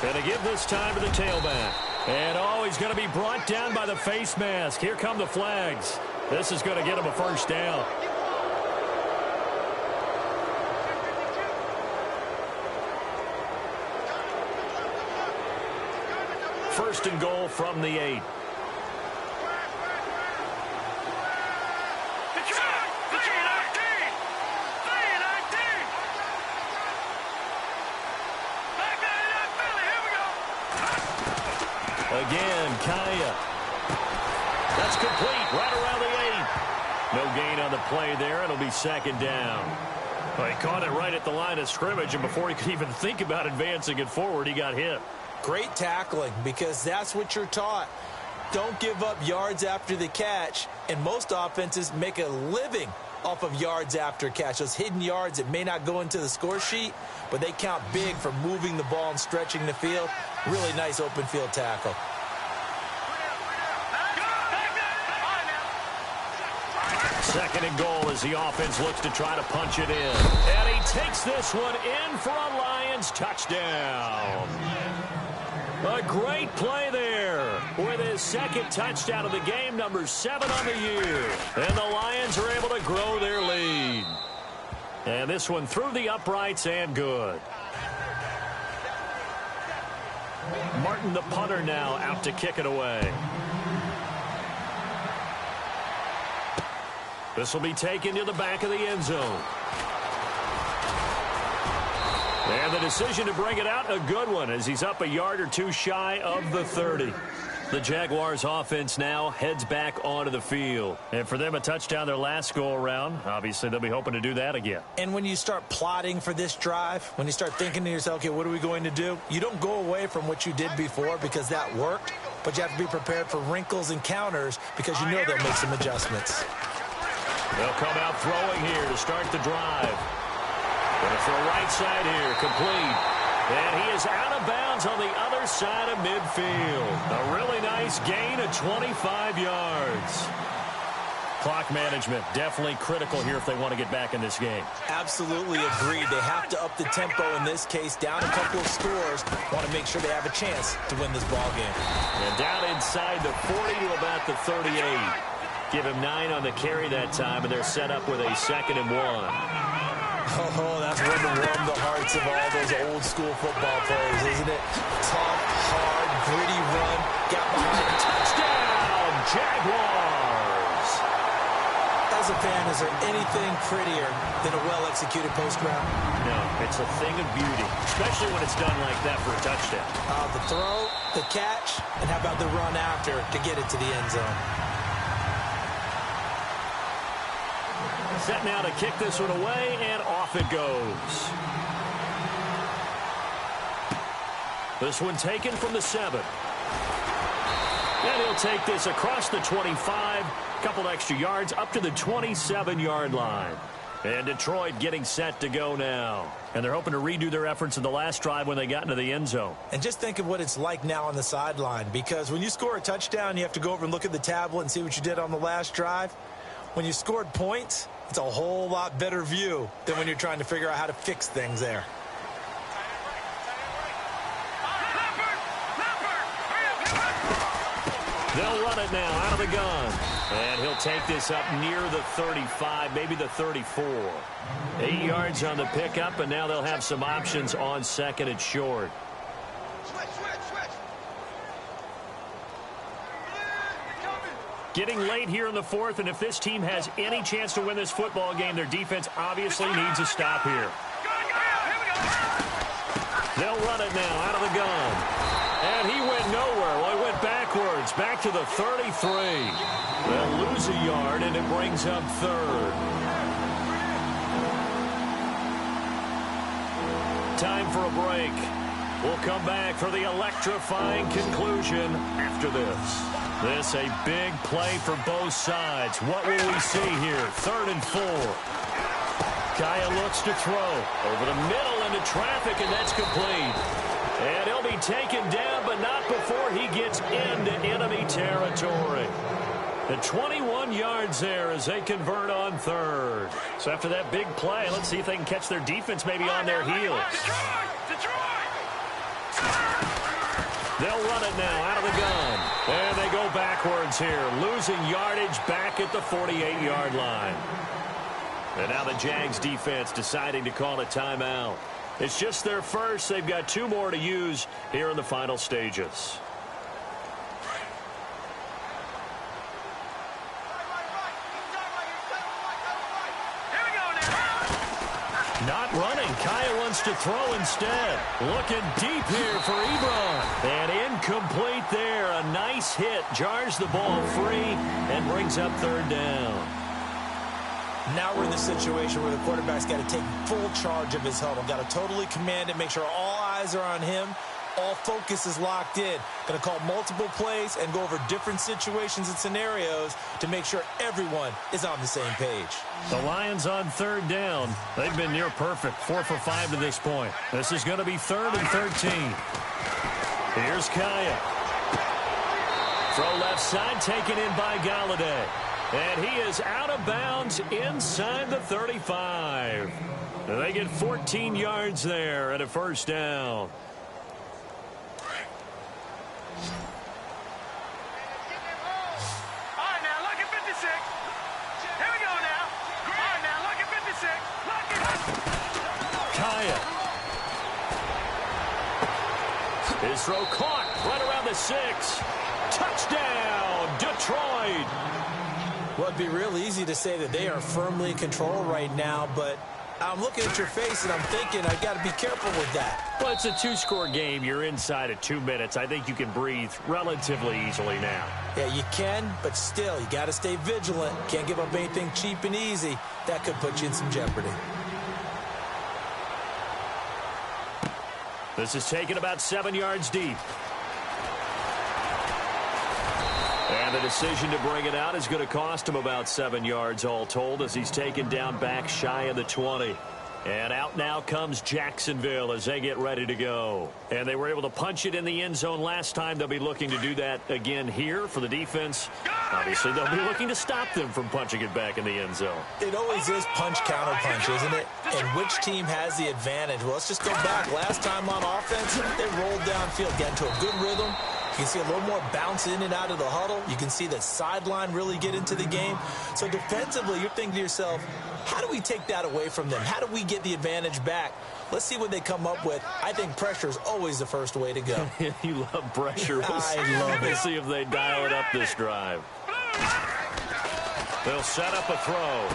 And to give this time to the tailback. And oh, he's going to be brought down by the face mask. Here come the flags. This is going to get him a first down. First and goal from the 8. Again, Kaya. That's complete right around the 8. No gain on the play there. It'll be 2nd down. Well, he caught it right at the line of scrimmage, and before he could even think about advancing it forward, he got hit. Great tackling, because that's what you're taught. Don't give up yards after the catch, and most offenses make a living off of yards after catch. Those hidden yards that may not go into the score sheet, but they count big for moving the ball and stretching the field. Really nice open field tackle. Second and goal as the offense looks to try to punch it in. And he takes this one in for a Lions touchdown. A great play there with his second touchdown of the game, number 7 on the year. And the Lions are able to grow their lead. And this one through the uprights and good. Martin, the punter, now out to kick it away. This will be taken to the back of the end zone. And the decision to bring it out, a good one, as he's up a yard or two shy of the 30. The Jaguars offense now heads back onto the field. And for them, a touchdown their last go-around. Obviously, they'll be hoping to do that again. And when you start plotting for this drive, when you start thinking to yourself, okay, what are we going to do? You don't go away from what you did before because that worked, but you have to be prepared for wrinkles and counters because you know they'll make some adjustments. They'll come out throwing here to start the drive. Going to throw right side here, complete. And he is out of bounds on the other side of midfield. A really nice gain of 25 yards. Clock management, definitely critical here if they want to get back in this game. Absolutely agreed. They have to up the tempo in this case, down a couple of scores. Want to make sure they have a chance to win this ball game. And down inside the 40 to about the 38. Give him 9 on the carry that time, and they're set up with a 2nd and 1. Oh, that's one to warm the hearts of all those old school football players, isn't it? Tough, hard, gritty run. Got behind a touchdown, Jaguars. As a fan, is there anything prettier than a well-executed post route? No, it's a thing of beauty, especially when it's done like that for a touchdown. The throw, the catch, and how about the run after to get it to the end zone? Set now to kick this one away, and off it goes. This one taken from the 7. And he'll take this across the 25, couple extra yards up to the 27-yard line. And Detroit getting set to go now. And they're hoping to redo their efforts in the last drive when they got into the end zone. And just think of what it's like now on the sideline, because when you score a touchdown, you have to go over and look at the tablet and see what you did on the last drive. When you scored points, it's a whole lot better view than when you're trying to figure out how to fix things there. They'll run it now out of the gun. And he'll take this up near the 35, maybe the 34. 8 yards on the pickup, and now they'll have some options on 2nd and short. Getting late here in the 4th, and if this team has any chance to win this football game, their defense obviously needs a stop here. They'll run it now out of the gun. And he went nowhere. Well, he went backwards, back to the 33. They'll lose a yard, and it brings up 3rd. Time for a break. We'll come back for the electrifying conclusion after this. This a big play for both sides. What will we see here? 3rd and 4. Kaya looks to throw over the middle into traffic, and that's complete. And he'll be taken down, but not before he gets into enemy territory. The 21 yards there as they convert on 3rd. So after that big play, let's see if they can catch their defense maybe on their heels. They'll run it now out of the gun. And they go backwards here, losing yardage back at the 48-yard line. And now the Jags defense deciding to call a timeout. It's just their first. They've got 2 more to use here in the final stages. Not running. Kaya wants to throw instead. Looking deep here for Ebron. And incomplete there. A nice hit. Jars the ball free and brings up 3rd down. Now we're in the situation where the quarterback's got to take full charge of his huddle. Got to totally command it, make sure all eyes are on him. All focus is locked in. Going to call multiple plays and go over different situations and scenarios to make sure everyone is on the same page. The Lions on third down. They've been near perfect, 4 for 5 to this point. This is going to be 3rd and 13. Here's Kaya. Throw left side, taken in by Galladay. And he is out of bounds inside the 35. They get 14 yards there and a first down. His throw caught right around the 6. Touchdown, Detroit. Well, it'd be real easy to say that they are firmly in control right now, but I'm looking at your face and I'm thinking I've got to be careful with that. Well, it's a 2-score game. You're inside of 2 minutes. I think you can breathe relatively easily now. Yeah, you can, but still, you got to stay vigilant. Can't give up anything cheap and easy. That could put you in some jeopardy. This is taken about 7 yards deep. And the decision to bring it out is going to cost him about 7 yards all told as he's taken down back shy of the 20. And out now comes Jacksonville as they get ready to go. And they were able to punch it in the end zone last time. They'll be looking to do that again here for the defense. Obviously, they'll be looking to stop them from punching it back in the end zone. It always is punch-counter-punch, isn't it? And which team has the advantage? Well, let's just go back. Last time on offense, they rolled downfield, got into a good rhythm. You can see a little more bounce in and out of the huddle. You can see the sideline really get into the game. So defensively, you're thinking to yourself, how do we take that away from them? How do we get the advantage back? Let's see what they come up with. I think pressure is always the first way to go. You love pressure. I love it. We'll see if they dial it up this drive. They'll set up a throw.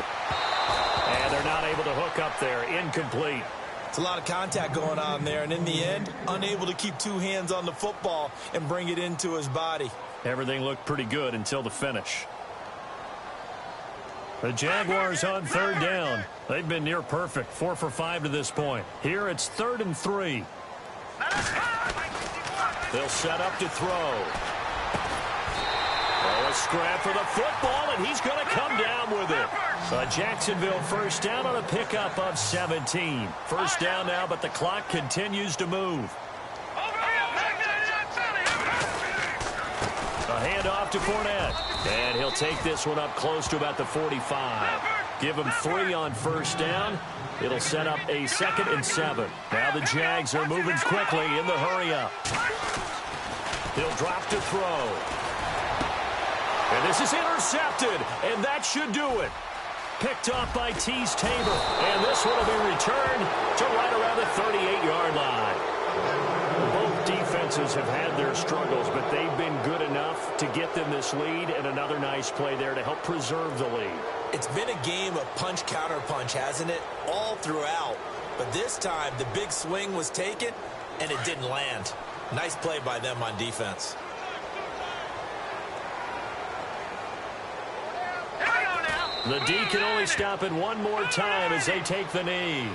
And they're not able to hook up there. Incomplete. It's a lot of contact going on there, and in the end, unable to keep 2 hands on the football and bring it into his body. Everything looked pretty good until the finish. The Jaguars on third down. They've been near perfect, 4 for 5 to this point. Here it's 3rd and 3. They'll set up to throw. Oh, a scrap for the football, and he's going to come down with it. A Jacksonville first down on a pickup of 17. First down now, but the clock continues to move. A handoff to Fournette. And he'll take this one up close to about the 45. Give him 3 on first down. It'll set up a 2nd and 7. Now the Jags are moving quickly in the hurry-up. He'll drop to throw. And this is intercepted, and that should do it. Picked off by Tease Tabor, and this one will be returned to right around the 38-yard line. Both defenses have had their struggles, but they've been good enough to get them this lead, and another nice play there to help preserve the lead. It's been a game of punch-counter-punch, hasn't it? All throughout. But this time, the big swing was taken, and it didn't land. Nice play by them on defense. The D can only stop it one more time as they take the knee.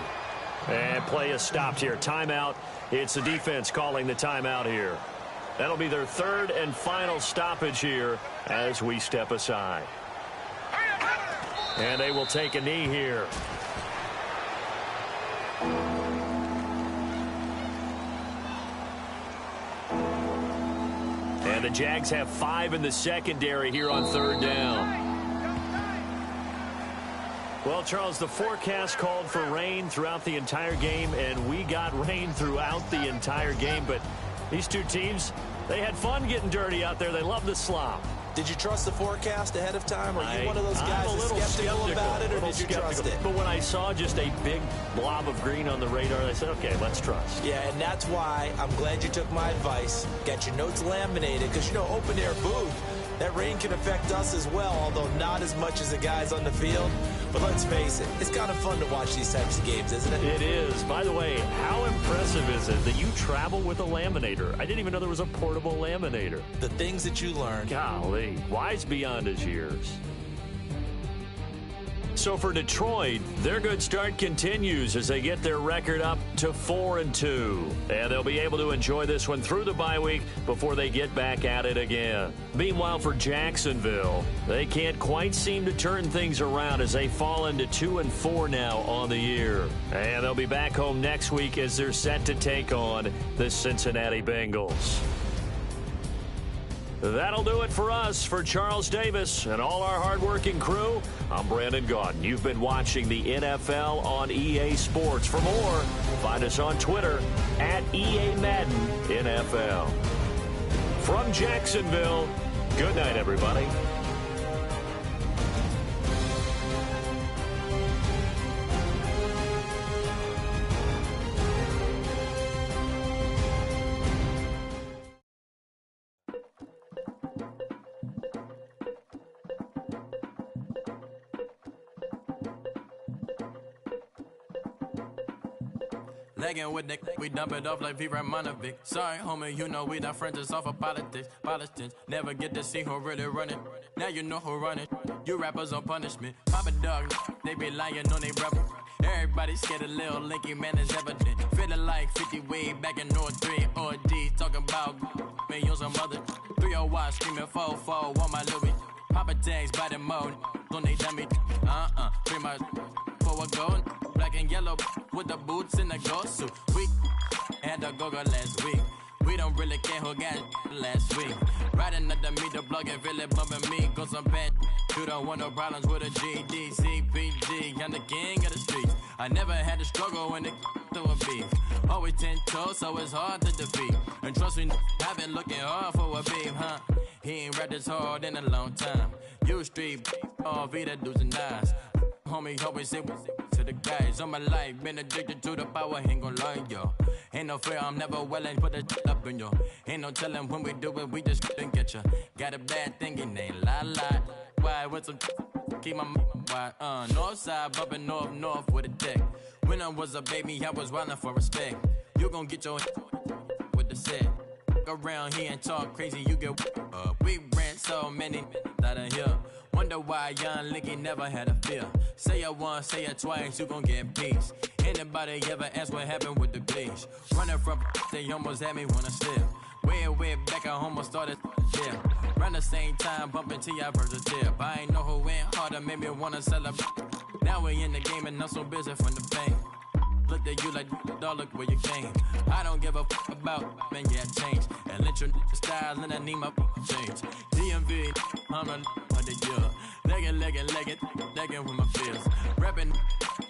And play is stopped here. Timeout. It's the defense calling the timeout here. That'll be their 3rd and final stoppage here as we step aside. And they will take a knee here. And the Jags have 5 in the secondary here on third down. Well, Charles, the forecast called for rain throughout the entire game, and we got rain throughout the entire game. But these two teams, they had fun getting dirty out there. They love the slop. Did you trust the forecast ahead of time? Are you one of those guys that's skeptical about it, or did you trust it? But when I saw just a big blob of green on the radar, I said, okay, let's trust. Yeah, and that's why I'm glad you took my advice. Got your notes laminated, because, you know, open-air booth, that rain can affect us as well, although not as much as the guys on the field. But let's face it, it's kind of fun to watch these types of games, isn't it? It is. By the way, how impressive is it that you travel with a laminator? I didn't even know there was a portable laminator. The things that you learn. Golly, wise beyond his years. So for Detroit, their good start continues as they get their record up to 4-2. And they'll be able to enjoy this one through the bye week before they get back at it again. Meanwhile, for Jacksonville, they can't quite seem to turn things around as they fall into 2-4 now on the year. And they'll be back home next week as they're set to take on the Cincinnati Bengals. That'll do it for us. For Charles Davis and all our hardworking crew, I'm Brandon Gaudin. You've been watching the NFL on EA Sports. For more, find us on Twitter at EA Madden NFL. From Jacksonville, good night, everybody. Legging with the we dump it off like V. Ramonovic. Sorry, homie, you know we not friends, it's off of politics. Politics never get to see who really running. Now you know who running. You rappers on punishment. Papa dog, they be lying on they rebel. Everybody scared a little linky, man, is evident. Feeling like 50 way back in North 3 or D. Talking about me on some other 301 screaming 4-4 on my Louis. Papa tags by the mode on they dummy. Pretty much for a gold. Black and yellow with the boots and the ghost suit. We had the go-go last week. We don't really care who got it last week. Riding under me, the blog and really bumping me. Cause I'm bad. You don't want no problems with a GD, CPG. I'm the king of the streets. I never had to struggle when it to a beef. Always 10 toes, so it's hard to defeat. And trust me, I've been looking hard for a beef, huh? He ain't rapped this hard in a long time. You street, all Vita dudes and eyes. Homie, always say to the guys on my life, been addicted to the power, ain't gon' lie, yo. Ain't no fear, I'm never willing, put the up in yo. Ain't no telling when we do it, we just didn't get ya. Got a bad thing, it ain't lie. Why, with some keep my wide, north side, bumping north with a deck. When I was a baby, I was wildin' for respect. You gon' get your with the set. Around here and talk crazy, you get we ran so many out of here. Wonder why young Licky never had a fear. Say it once, say it twice, you gon' get peace. Anybody ever ask what happened with the bleach? Running from they almost had me wanna slip. Way back, I almost started jail. Around the same time, bumping T.I. versus tip. I ain't know who went harder, made me wanna celebrate. Now we in the game and I'm so busy from the pain. Look at you like, dog, look where you came. I don't give a about, man, yeah, change. And let your style and I need my change. DMV, I'm a of the year. Legging with my fears. Rapping,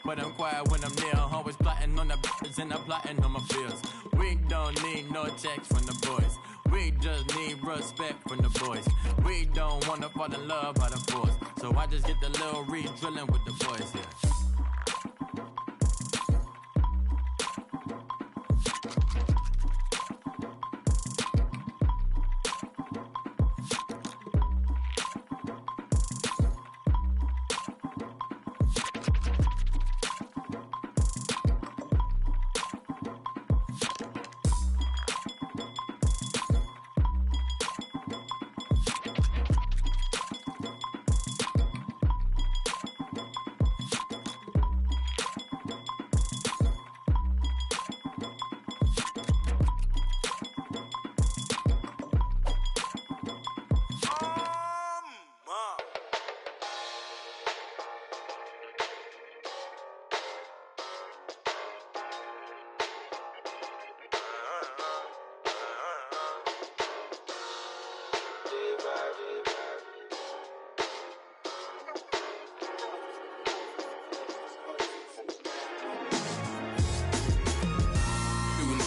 but I'm quiet when I'm near. Always plotting on the bitches and I'm plotting on my fears. We don't need no checks from the boys. We just need respect from the boys. We don't wanna fall in love by the force. So I just get the little reach drilling with the boys here.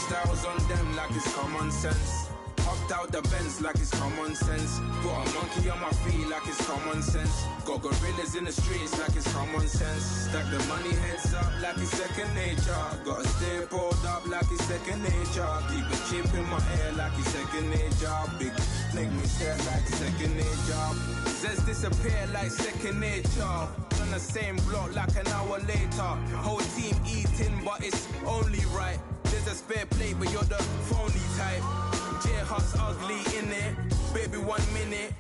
Styles on them like it's common sense. Hopped out the Benz like it's common sense. Got a monkey on my feet like it's common sense. Got gorillas in the streets like it's common sense. Stack the money heads up like it's second nature. Gotta stay pulled up like it's second nature. Keep a chip in my ear like it's second nature. Big make me stare like second nature. Says disappear like second nature. On the same block like an hour later. Whole team eating but it's only right. There's a spare plate, but you're the phony type. J-Hut's ugly in it. Baby, 1 minute.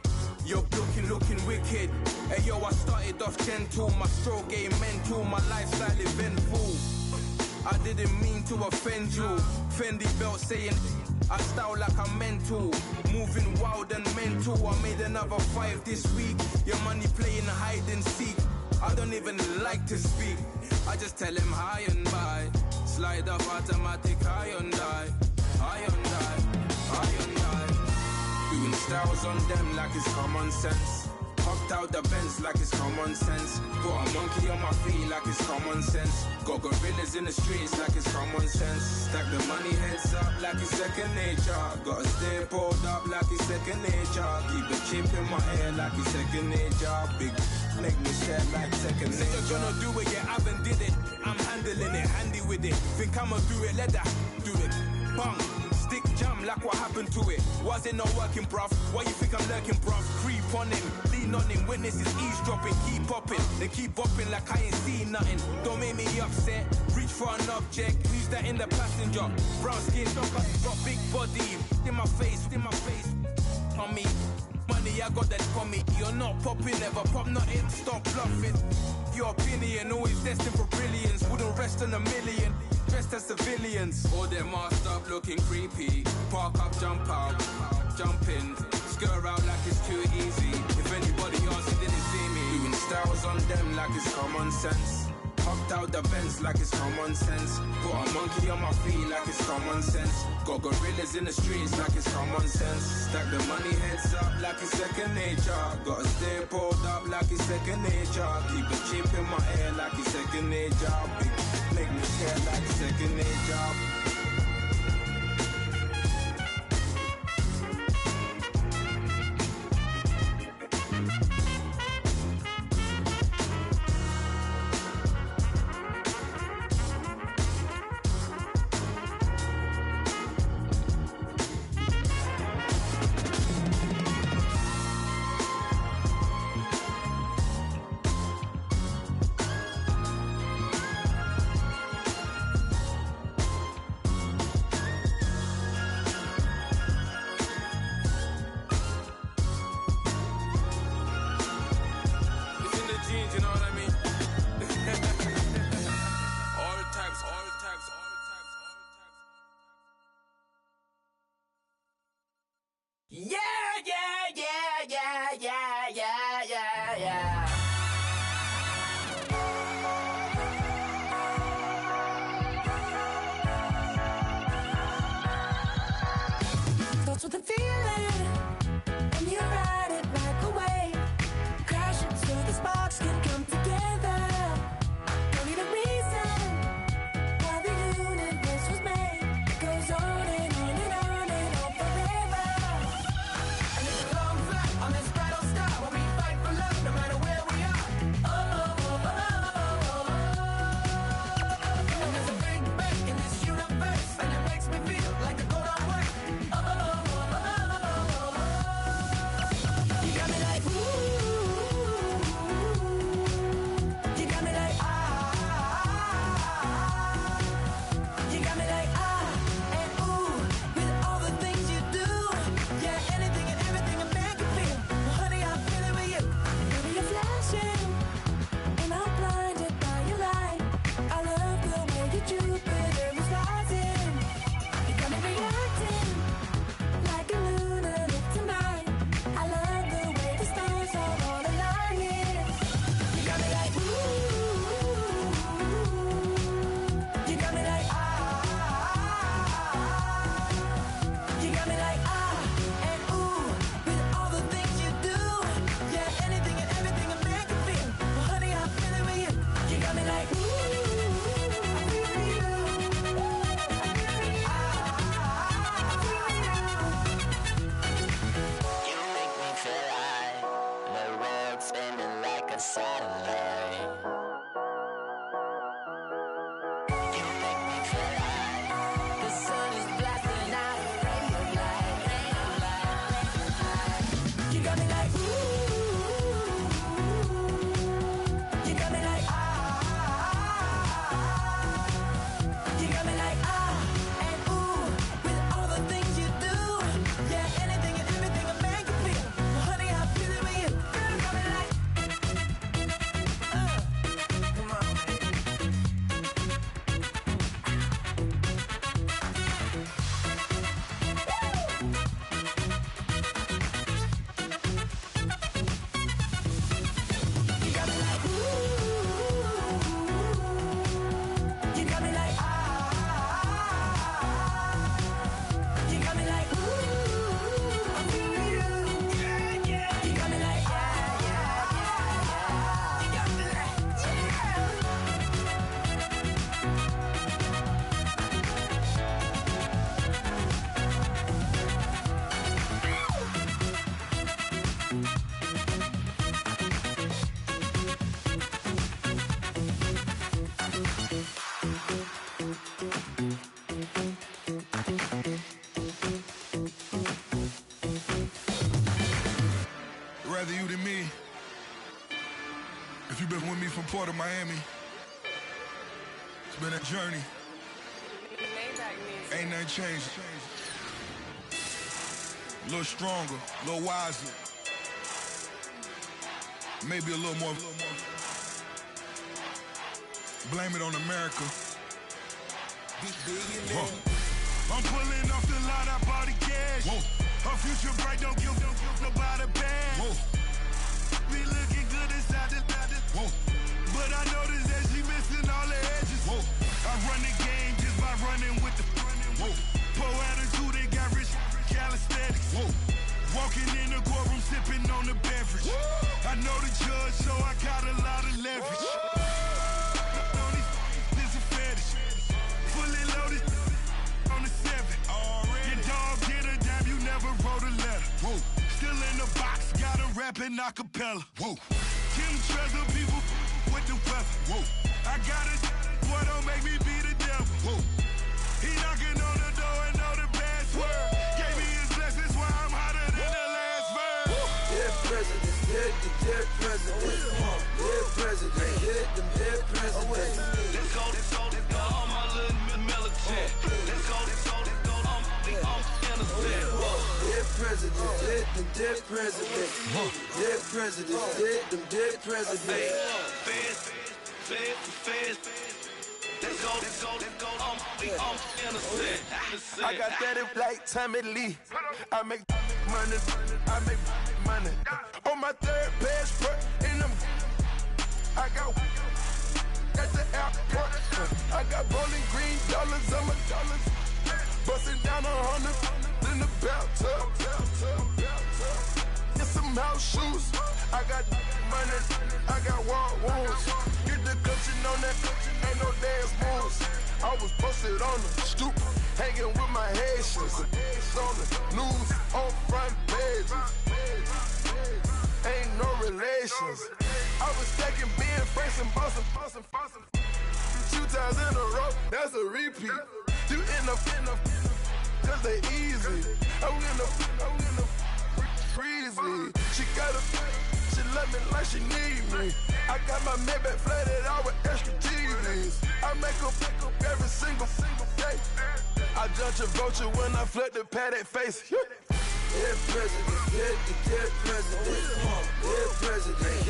You're looking wicked. Hey yo, I started off gentle, my stroke game mental, my lifestyle eventful. I didn't mean to offend you. Fendi belt saying I style like I'm mental. Moving wild and mental. I made another 5 this week. Your money playing hide and seek. I don't even like to speak. I just tell him hi and bye. Slide up automatic Hyundai. Hyundai. Hyundai. Doing styles on them like it's common sense. Hopped out the Benz like it's common sense. Put a monkey on my feet like it's common sense. Got gorillas in the streets like it's common sense. Stack the money heads up like it's second nature. Gotta stay pulled up like it's second nature. Keep the chip in my ear like it's second nature. Big make me sad like second nature. Say you're gonna do it, yeah, I haven't did it. I'm handling it, handy with it. Think I'ma do it, let that do it. Bang. Stick jam like what happened to it. Was it not working, bruv? Why you think I'm lurking, bruv? Creep on him, lean on him. Witnesses eavesdropping, keep popping. They keep bopping like I ain't seen nothing. Don't make me upset. Reach for an object. Who's that in the passenger? Brown skin, got big body. In my face, on me. Money, I got that for me. You're not popping, never pop nothing. Stop bluffing. Your opinion, always destined for brilliance. Wouldn't rest on a million. Dressed as civilians. All them masked up looking creepy. Park up, jump out, jump in. Skirt out like it's too easy. If anybody else didn't see me. Doing styles on them like it's common sense. Hopped out the Benz like it's common sense. Put a monkey on my feet like it's common sense. Got gorillas in the streets like it's common sense. Stack the money heads up like it's second nature. Gotta stay pulled up like it's second nature. Keep a chip in my ear like it's second nature. Big make me scared like second nature. If you've been with me from Port of Miami, it's been a journey. Ain't nothing changed. A little stronger, a little wiser. Maybe a little more. Blame it on America. I'm pulling off the line, I bought the cash. Whoa. Her future bright, don't give nobody bad. Whoa. Be looking good inside the whoa. But I noticed that she missing all the edges. Whoa. I run the game just by running with the whoa. Poor attitude, they got rich calisthenics. Whoa. Walking in the courtroom, sipping on the beverage. Whoa. I know the judge, so I got a lot of leverage. This a fetish. Fully loaded on the 7. Your dog get a dime, you never wrote a letter. Whoa. Still in the box, got a rapping acapella. Whoa. Kim Treasure, people with the weather. Whoa. I got it, boy, don't make me be the devil. Whoa. He knocking on the door and know the password. Gave me his blessings, why I'm hotter than the last verse. Dead presidents, dead presidents. Dead presidents, dead presidents. Let's go, all my little militant. Let's go, I'm innocent. Dead presidents, dead presidents. Dead presidents, dead presidents. Feds. Let's go, I'm innocent. I got that if like Tommy Lee. I make money. On my third passport, and I got at the airport. I got bowling green dollars on my dollars. Busting down 100 in the bathtub. Get some house shoes. I got money. I got war wounds. Get the coaching on that. Ain't no dance moves. I was posted on the stoop, hanging with my Haitians. On the news, on front pages. Ain't no relations. I was stacking being fresh and bustin'. 2 times in a row, that's a repeat. You end up, cause they easy. I'm in the breezy. She love me like she need me. I got my Maybach flooded out with extra TVs. I make up every single day. I judge a vulture when I flood the paddock face. Dead presidents, dead presidents. Dead presidents,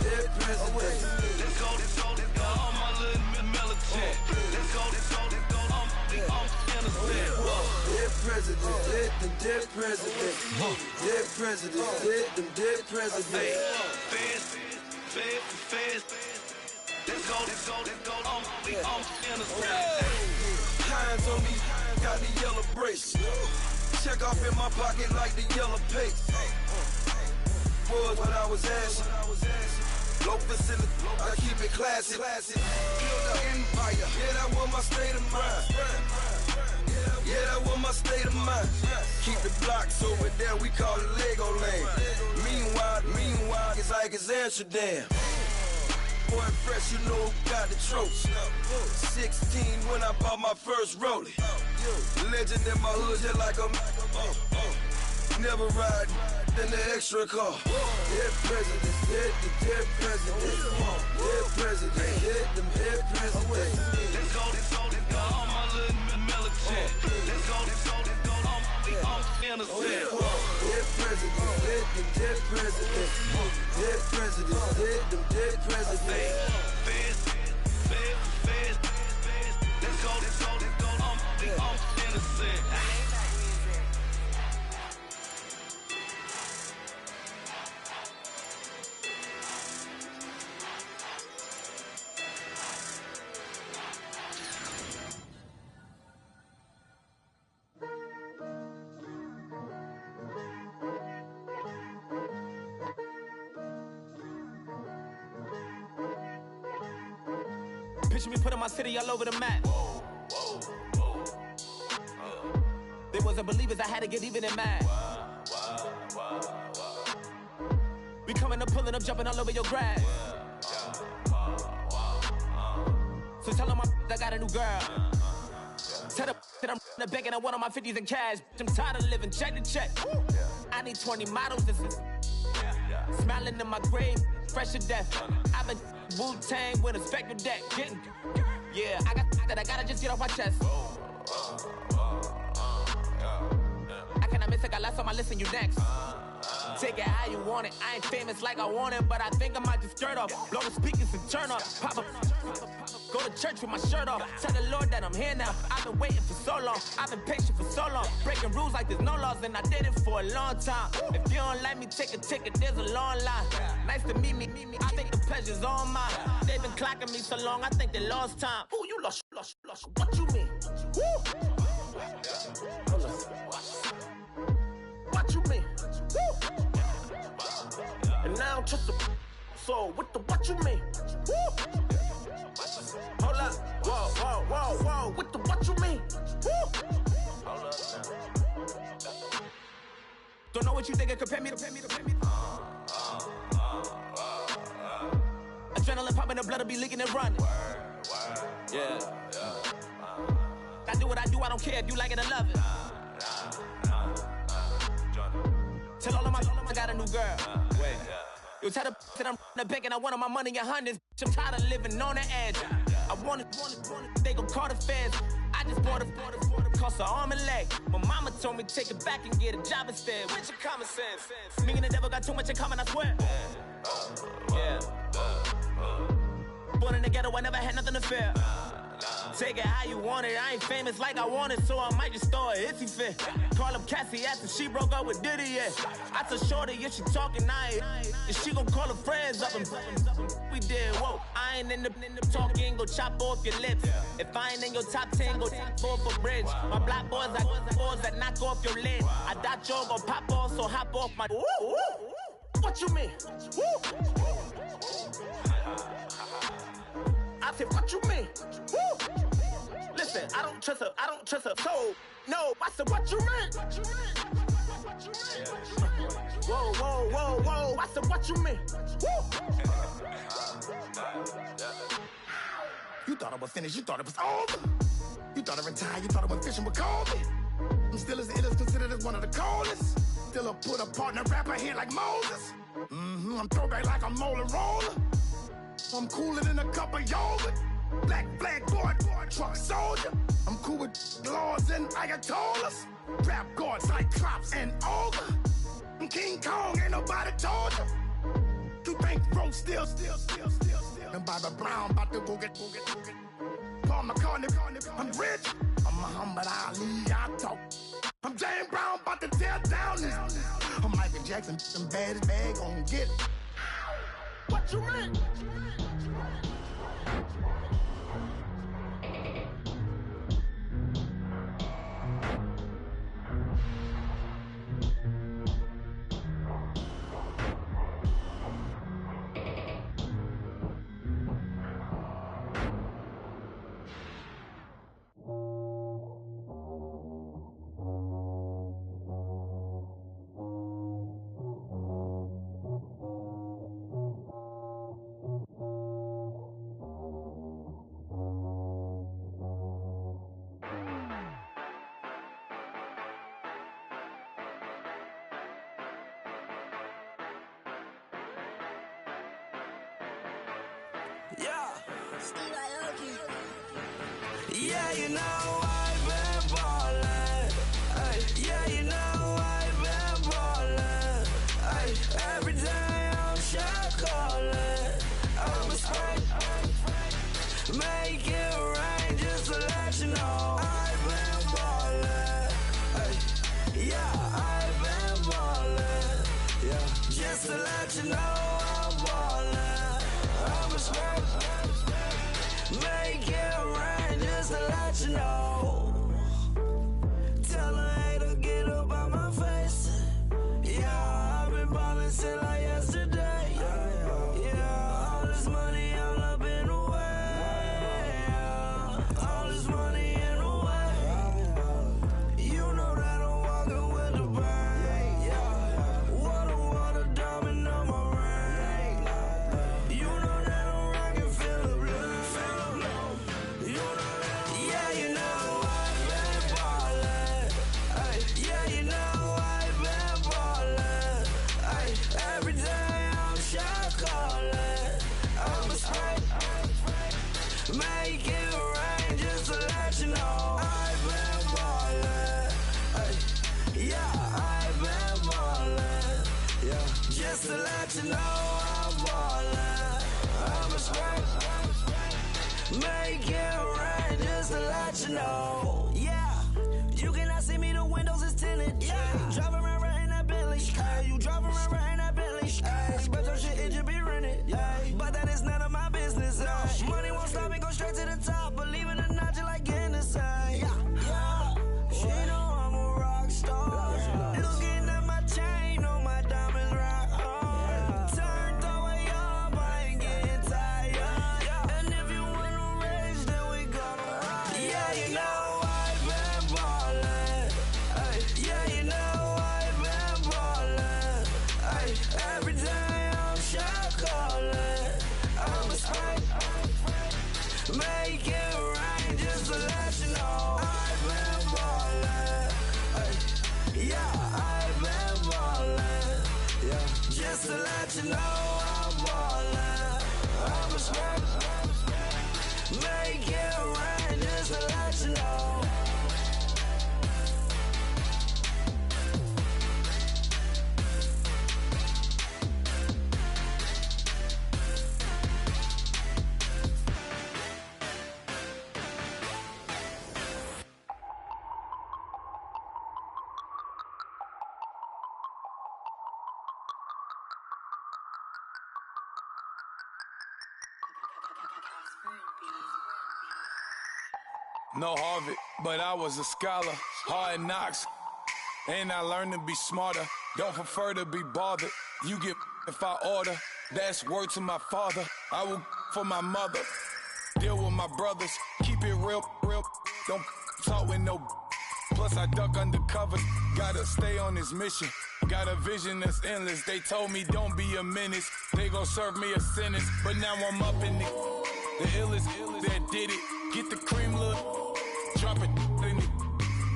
dead presidents. Let's go, all my little militant. Let's go, I'm innocent. Dead presidents, dead presidents. Dead presidents, dead presidents. Feds. Let's go, I'm innocent. Hands on me, got the yellow brace. Check off in my pocket like the yellow paste. Was what I was asking. Low facility, I keep it classy. Build an empire, yeah, that was my state of mind. Yeah, that was my state of mind. Keep the blocks over there, we call it Lego Land. Meanwhile, it's like it's Amsterdam. Boy, fresh, you know who got the tropes. 16 when I bought my first rollie. Legend in my hood, just like a never ride in the extra car. Dead presidents, dead presidents. Dead presidents, dead presidents. Let's go, all my little militant. Let's go, I'm innocent. Dead presidents, dead presidents. Dead presidents, dead presidents. Feds. Let's go, I'm innocent. Picture me putting my city all over the map. They wasn't believers, I had to get even in mad. We coming up, pulling up, jumping all over your grass. So tell them I got a new girl. Tell them that I'm in the bank and I want on my 50s in cash. I'm tired of living check to check. I need 20 models, this is smiling in my grave. fresh to death. I've been Wu-Tang with a spectral deck. Getting, yeah, I got that. I gotta just get off my chest. I cannot miss it. Got last on my list and you next. Take it how you want it. I ain't famous like I want it, but I think I might just skirt off. Blow the speakers and turn up. Pop up. Go to church with my shirt off. Tell the Lord that I'm here now. I've been waiting for so long. I've been patient for so long. Breaking rules like there's no laws, and I did it for a long time. If you don't like me, take a ticket. There's a long line. Nice to meet me. I think the pleasure's all mine. They've been clocking me so long, I think they lost time. Ooh, you lost. What you mean? Woo! What you mean? Woo! And now I'm just a so what you mean? Woo! Hold up, whoa, what you mean? Woo! Hold up now. Don't know what you think, compare me to. Adrenaline popping, the blood will be leaking and running. Yeah. I do what I do, I don't care if you like it or love it. Tell all of my I got a new girl. Wait. You tell the that I'm the bank and I want my money in hundreds. I'm tired of living on the edge. I want it, they gon' call the feds. I just bought a cost an arm and leg. My mama told me take it back and get a job instead. Where's your common sense? Me and the devil got too much in common, I swear. Yeah. Born in the ghetto, I never had nothing to fear. Take it how you want it. I ain't famous like I want it, so I might just throw a hissy fit. Call up Cassie after she broke up with Diddy, yeah. I told Shorty if she talking, and she gon' call her friends up and we did, whoa. I ain't in the talking, go chop off your lips. If I ain't in your top 10, go top 4 for bridge. My black boys like boys that knock off your lid. I thought y'all gon' pop off, so hop off my. What you mean? I said, what you mean? Woo! Listen, I don't trust her soul. No, I said, what you mean? Whoa, I said, what you mean? Woo! You thought I was finished, you thought it was over. You thought I retired, you thought I went fishing with Kobe. I'm still as ill as considered as one of the coldest. Still a put a partner rapper here like Moses. I'm throwback like a molar roller. I'm cooler than a cup of yogurt. Black flag board, truck soldier. I'm cool with laws and Ayatollahs. Rap god, Cyclops and Ogre. I'm King Kong, ain't nobody told you. You think bro still. And Bobby Brown about to go get. Paul McCartney, I'm rich. I'm Muhammad Ali, I talk. I'm James Brown, about to tear down this. I'm Michael Jackson, them bad as bad, gon' get it. What you mean? Yeah, you know I've been ballin'. Yeah, you know I've been ballin'. Every day I'm shot callin'. I'm a spray. Make it rain just to let you know I've been ballin'. Yeah, I've been ballin'. Yeah, just to let you know I'm ballin'. I'm a spray. Make it rain just to let you know. Tell a hater get up out my face. Yeah, I've been ballin' since like yesterday. Yeah, all this money all up in the way. All this money in the way. You know that I'm walking with the bank. Water, diamond on my ring. You know that I'm rockin' feel the blue. Yeah, you know I've been ballin'. Yeah, you know I've been ballin'. Every day I'm shot callin'. let you know. Yeah, you cannot see me, the windows is tinted. Yeah, driving around right in that Bentley. Hey, you driving around right in that Bentley. Hey, but your shit, it just be rented. Yeah, but that is none of my business. Money won't stop me, go straight to the top. Believe it or not, just like getting the same. Yeah, she know I'm a rock star. Looking at my chain, on my diamonds rock hard. Turned the way up, I ain't getting tired. And if you wanna race, then we gonna ride. Yeah, you know I've been ballin'. Yeah, you know I've been ballin'. Every day I'm shot callin'. I'm a spray. Make it rain just to let you know I've been ballin'. Yeah, I've been ballin'. Yeah, just to let you know I'm ballin'. I'm a spray. Make it rain just to let you know. No Harvard, but I was a scholar. Hard knocks, and I learned to be smarter. Don't prefer to be bothered. You get if I order. That's word to my father. I will for my mother. Deal with my brothers. Keep it real. Don't talk with no. Plus I duck undercover. Gotta stay on this mission. Got a vision that's endless. They told me don't be a menace. They gon' serve me a sentence. But now I'm up in it. The illest that did it. Get the cream look. Drop it in it.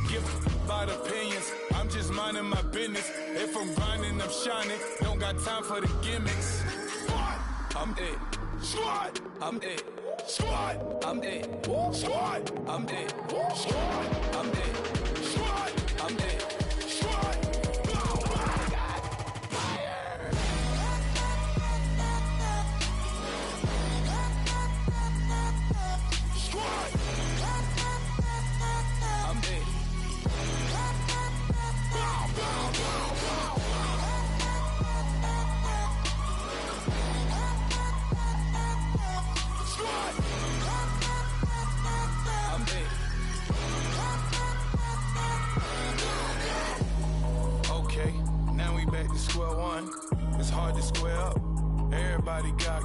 Give out opinions. I'm just minding my business. If I'm grinding, I'm shining. Don't got time for the gimmicks. Squad, I'm it. Squad, I'm it. Squad, I'm it. Squad, I'm it. Squad, I'm it. Squad, I'm it. Squad. Square one, it's hard to square up. Everybody got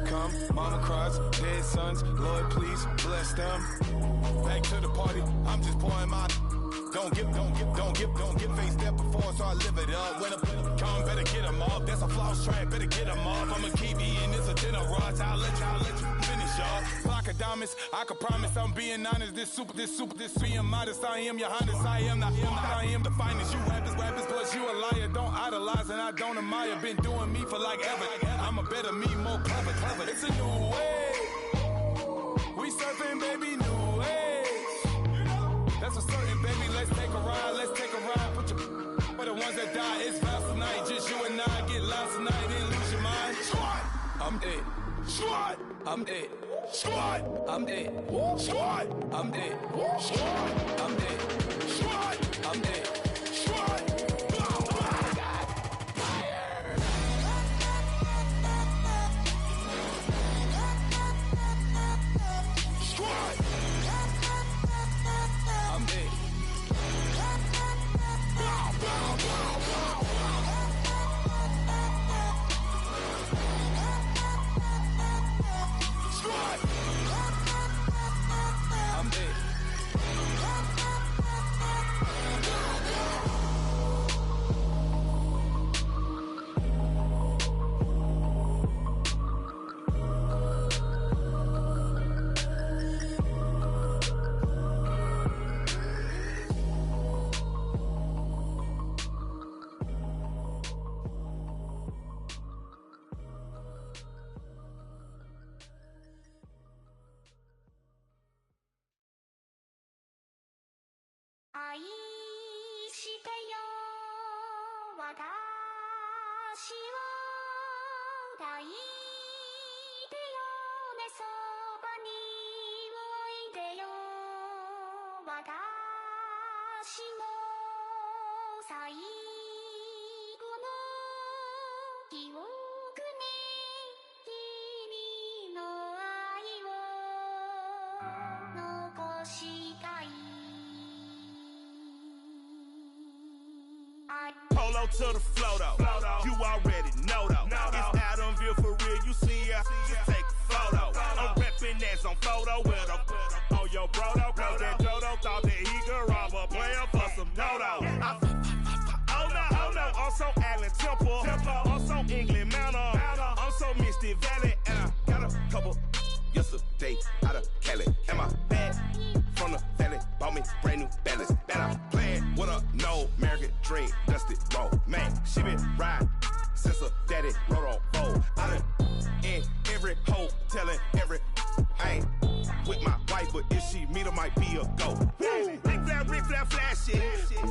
come, mama cries, dead sons. Lord, please bless them. Back to the party, I'm just pouring my. Don't get faced that before, so I live it up. When a come, better get them off. That's a floss track, better get them off. I'ma keep eating this a dinner rush. I'll let you finish, y'all. Block of diamonds, I can promise I'm being honest. This being modest. I am your highness. I am the finest. You rappers, plus you a liar. Don't idolize and I don't admire. Been doing me for like ever. I'm a better me, more clever. It's a new way. We surfing, baby, new age. That's a certain, baby. Let's take a ride. Put your for the ones that die. It's vows tonight. Just you and I get lost tonight. Then lose your mind. Squad, I'm it. Squad, I'm it. Squad, I'm it. Squad, I'm it. Squad, I'm it. Squad, I'm it. Squad. Polo to the flow though. You already know though. It's Adamville for real. You see ya, just take a photo. I'm reppin' that's on photo with a on your bro though. Cause that Dodo thought that he could rob a player for some dodo. Oh no, I'm so Allen Temple. I'm so England Manor. I'm so Misty Valley. And I got a couple yesterday out of Cali. And my bag from the valley bought me brand new balance. And I'm playing with a no American dream, dusty roll. Man, she been riding since her daddy rode on roll. I done in every hole, telling every I ain't with my wife, but if she meet her, might be a go. Rick flat flashy.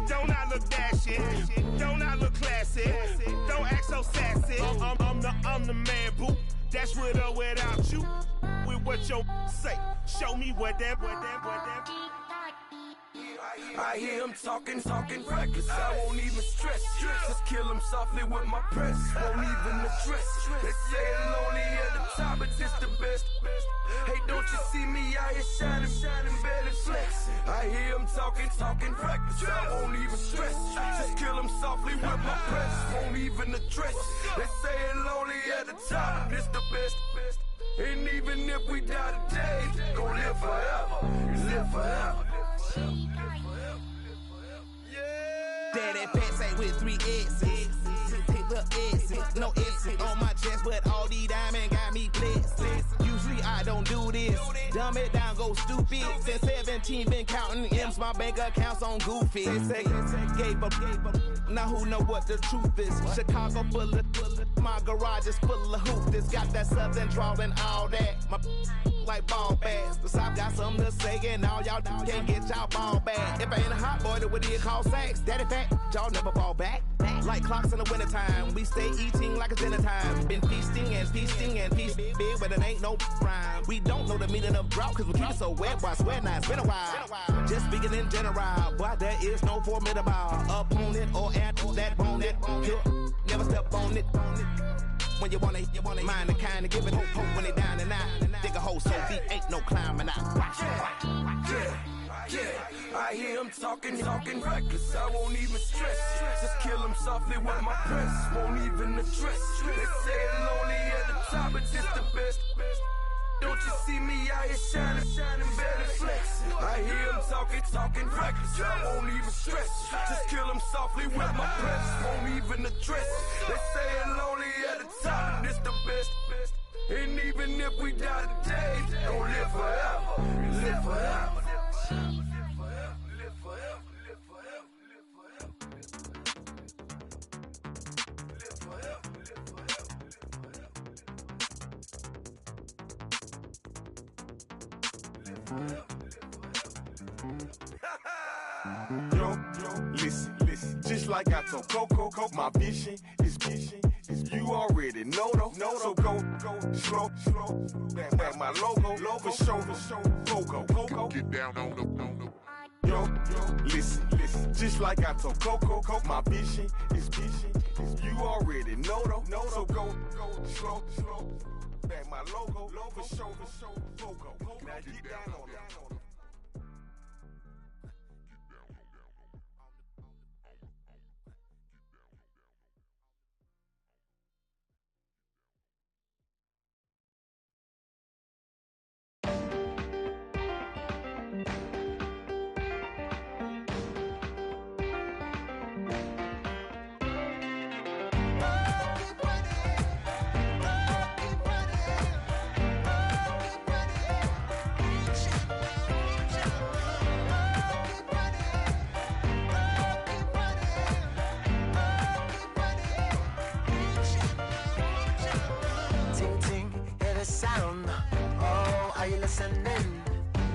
Don't I look dashy? Don't I look classy? Don't act so sassy. I'm the man, boo. Dash with or without you. With what your say. Show me what that. I hear him talking reckless. I won't even stress. Just kill him softly with my press. Won't even address. They say it's lonely at the top, but this the best. Hey, don't you see me out here shining, barely flex. I hear him talking reckless. I won't even stress. Just kill him softly with my press. Won't even address. They say it's lonely at the top, but this the best. And even if we die today, gon' live forever. Live forever. Daddy pants ain't with 3 X's. Take the X's, no X's on my chest, but all these diamonds got me blessed. Usually I don't do this. Dumb it down, go stupid. Since 17, been counting M's, my bank accounts on Goofy. They say gave up. Now who know what the truth is? Chicago full of my garage is full of hoopers. Got that southern drawl and all that. My like ball bags. The South got something to say, and all y'all can't get y'all ball back. If I ain't a hot boy, then what do you call sex? Daddy fat, y'all never fall back. Like clocks in the wintertime, we stay eating like it's dinner time. Been feasting and feasting big, but it ain't no rhyme. We don't know the meaning of drought, cause we keep it so wet, boy, I swear now it's been a while. Just speaking in general, boy, there is no formidable opponent or at that bone that never step on it. When you wanna mind the kind of give it hope when they down and out. Dig a hole so deep, ain't no climbing out. Yeah, I hear him talking reckless. I won't even stress. Just kill him softly with my press. Won't even address. They say it's lonely at the top, but this the best. Don't you see me out here shining, barely flex. I hear him talking reckless. I won't even stress. Just kill him softly with my press. Won't even address. They say it's lonely at the top, this the best. And even if we die today, don't live forever. Live forever. Yo, listen, just like I told Coco, my vision is you already know though. So go slow, back my logo, for show, Coco, get down on the. Yo, listen, just like I told Coco, my vision is you already know though. So go slow, back my logo, for show, Coco, now get down on it. Sound, oh, are you listening?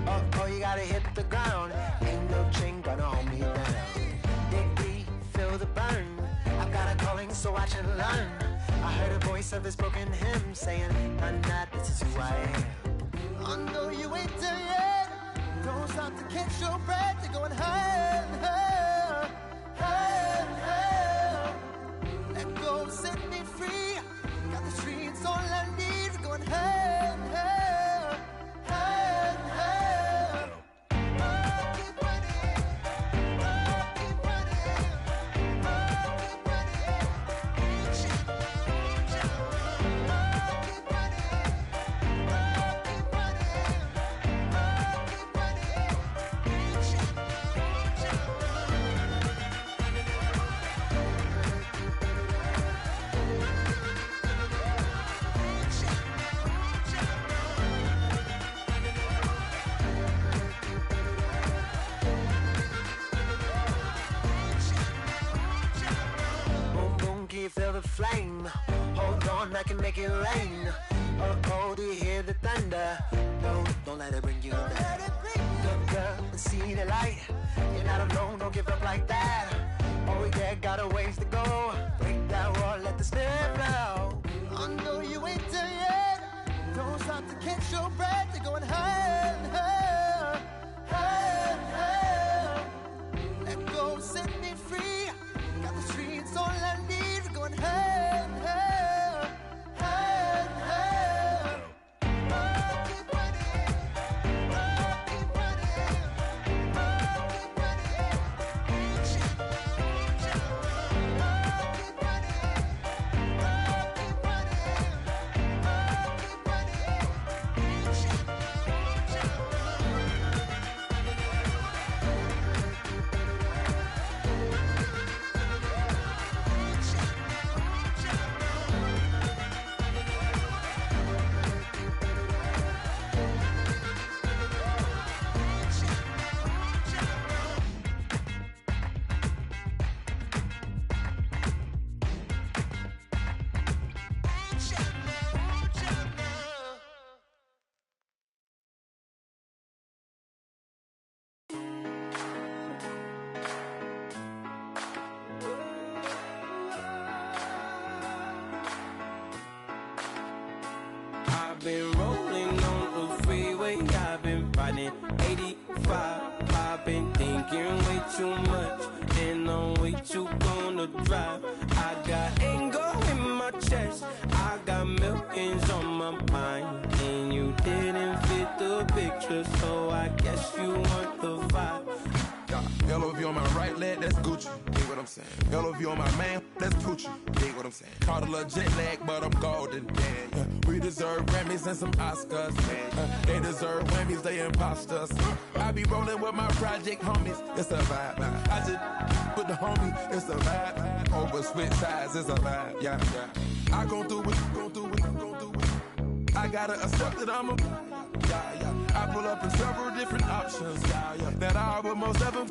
Oh, you gotta hit the ground. Ain't no chain gonna hold me down. Dig deep, feel the burn. I've got a calling, so watch and learn. I heard a voice of this broken hymn saying, "I'm not, this is who I am." I know you ain't there yet. Don't stop to catch your breath. You're going higher and higher, higher and higher. Let go, set me free. Got the streets all I need. We're going higher and higher, higher and higher. Keep running, keep running, keep running. Keep running, keep boom, boom, can you feel the flame? Hold on, I can make it rain. Oh, do you hear the thunder? Don't let it bring you down. Look up and see the light. You're not alone, don't give up like that. Oh yeah, got a ways to go. Break that wall, let the spirit flow. I know you ain't done yet. Don't stop to catch your breath. You're going higher and higher, higher and higher. Let go, set me free. Got the streets all I need. We're going higher and higher, higher and higher. Keep running, keep running, keep running. Keep running, keep running, I've been rolling on the freeway, I've been riding 85. I've been thinking way too much, and I'm way too gonna drive. I got anger in my chest, I got millions on my mind, and you didn't fit the picture, so I guess you want the vibe. LOV on my right leg, that's Gucci. Dig what I'm saying? LOV on my man, that's Poochie. Dig what I'm saying? Caught a little jet lag, but I'm golden. Yeah. We deserve Grammys and some Oscars. They deserve Whammies, they imposters. I be rolling with my project homies. It's a vibe. I just with the homie. It's a vibe. Over switch sides, it's a vibe. Yeah. I gon' do it, gon' do it, gon' do it. I gotta accept that I'm a. I pull up in several different options. That I will most ever.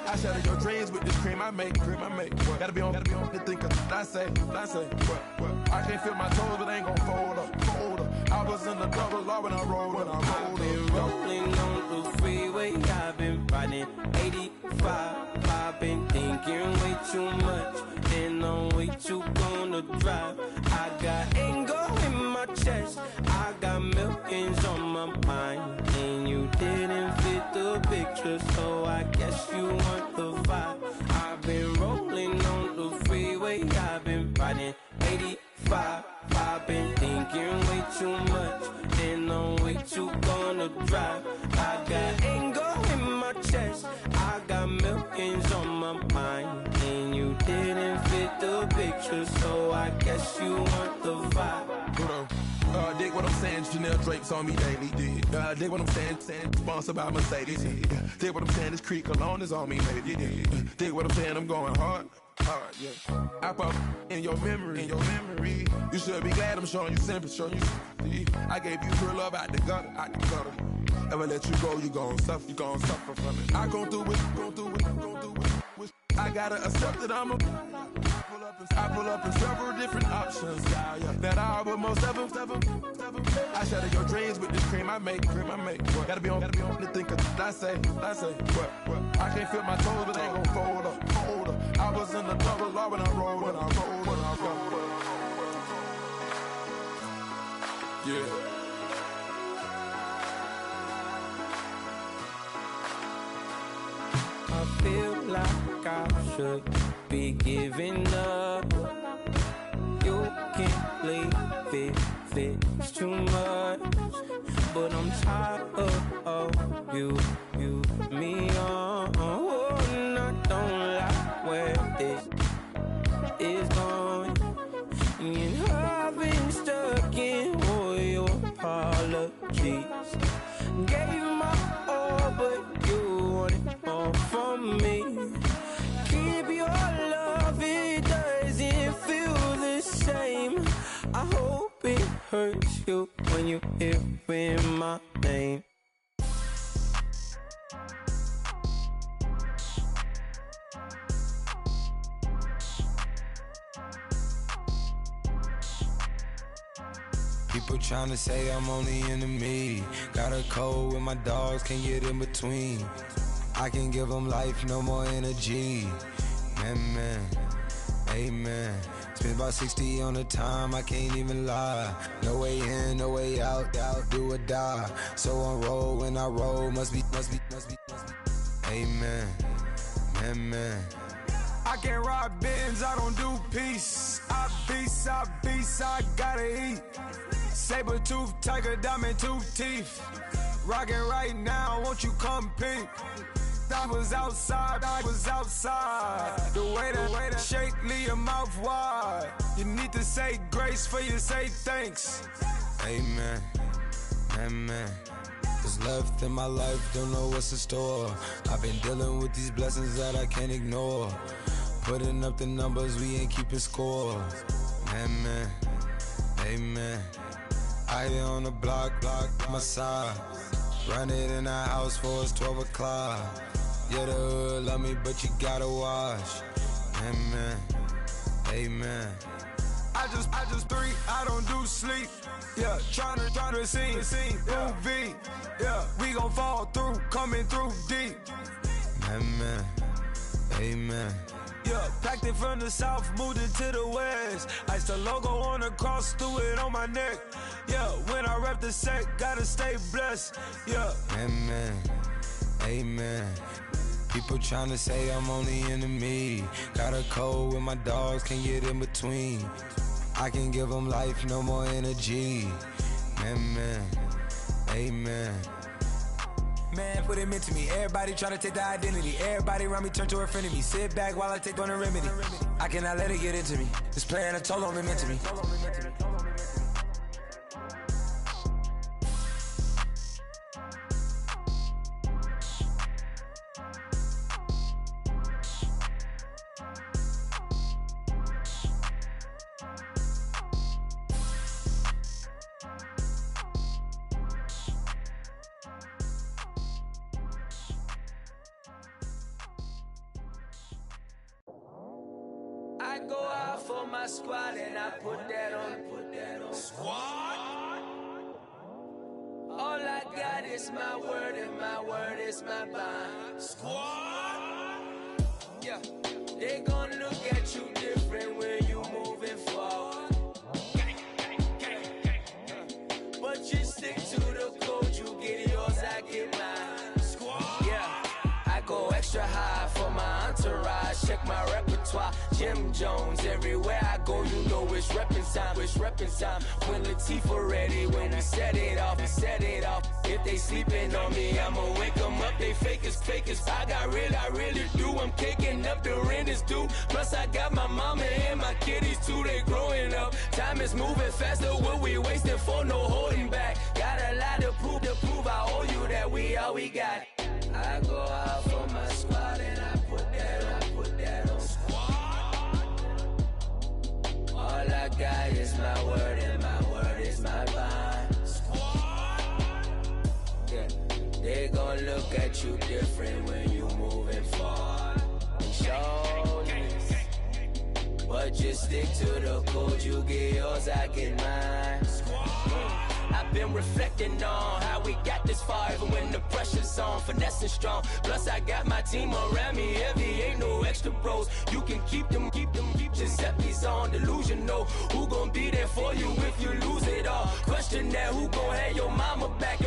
I shatter your dreams with this cream I make. What? Gotta be on the thinker. I say. What? I can't feel my toes, but ain't gon' fold up. I was in the double law when I rolled. I've been rolling on the freeway, I've been riding 85. I've been thinking way too much, and I'm way too gonna drive. I got anger in my chest, I got millions on my mind, and you didn't fit the picture, so I guess you want the vibe. I've been rolling on the freeway, I've been riding 85. I've been thinking way too much, and I'm way too gonna drive. I got anger in my chest, I got millions on my mind, and you didn't fit the picture, so I guess you want the vibe. Dig what I'm saying, Chanel drapes on me daily. Dig what I'm saying, sponsored by Mercedes. Dig what I'm saying, this Creek Cologne is on me, baby. Dig what I'm saying, I'm going hard. Yeah. I pop in your memory. You should be glad I'm showing you sympathy. I gave you real love out the gutter. Ever let you go, you gon' suffer from it. I gon' do it. I gotta accept that I'm a. I pull up in several different options. That I will most ever. I shatter your dreams with this cream I make. What? Gotta be on the thinker. I say. What? I can't feel my toes, but ain't gon' fold up. I was in the double law when I rolled. Yeah. should be giving up. You can't leave it, it's too much. But I'm tired of you, me on. Oh, and I don't like where this is going. And I've been stuck in all your apologies. Gave my all, but you wanted more from me. Keep your love, it doesn't feel the same. I hope it hurts you when you hear my name. People tryna say I'm only enemy. Got a cold with my dogs, can't get in between. I can give them life, no more energy. Man, amen. Spent about 60 on the time, I can't even lie. No way in, no way out, do or die. So on roll, when I roll, must be. Amen, man. I can't ride Benz, I don't do peace. I beast, I gotta eat. Saber tooth, tiger, diamond tooth teeth. Rockin' right now, won't you come peep? I was outside. The way to shake, leave your mouth wide. You need to say grace for you say thanks. Amen, What's left in my life, don't know what's in store. I've been dealing with these blessings that I can't ignore. Putting up the numbers, we ain't keeping score. Amen. I here on the block, my side. Run it in the house for it's 12 o'clock. Yeah, the hood love me, but you gotta watch. Amen. I just three, I don't do sleep. Yeah, tryna see. UV. Yeah, we gon' fall through, coming through deep. Amen. Yeah, packed it from the south, moved it to the west. Iced the logo on the cross, threw it on my neck. Yeah, when I rep the set, gotta stay blessed. Yeah. Amen. People tryna say I'm only enemy. Got a cold with my dogs, can't get in between. I can give them life, no more energy. Amen. Man, what it meant to me. Everybody try to take the identity. Everybody around me turn to a friend of me. Sit back while I take on a remedy. I cannot let it get into me. This playing a toll on me, meant to me. I go out for my squad and I put that on. Squad? All I got is my word and my word is my bond. Squad? Yeah, they gon' look at you different when you moving forward. But you stick to the code, you get yours, I get mine. Squad? Yeah, I go extra high for my entourage, check my repertoire. Jim Jones, everywhere I go, you know it's reppin' time. When Latifah ready, when we set it off. If they sleeping on me, I'ma wake them up, they fakers. I really do, I'm caking up, the rent is due. Plus I got my mama and my kiddies too, they growing up. Time is moving faster, what we wasting for, no holding back. Got a lot to prove, I owe you that we all we got. I go out for my squad and I put that on. All I got is my word and my word is my bond. Yeah, they gon' look at you different when you moving forward. But just stick to the code, you get yours, I get mine. I've been reflecting on how we got this far, even when the pressure's on, finessing strong. Plus I got my team around me heavy, ain't no extra bros. You can keep them. Giuseppe's on delusional. Who gon' be there for you if you lose it all? Question that, who gon' have your mama back?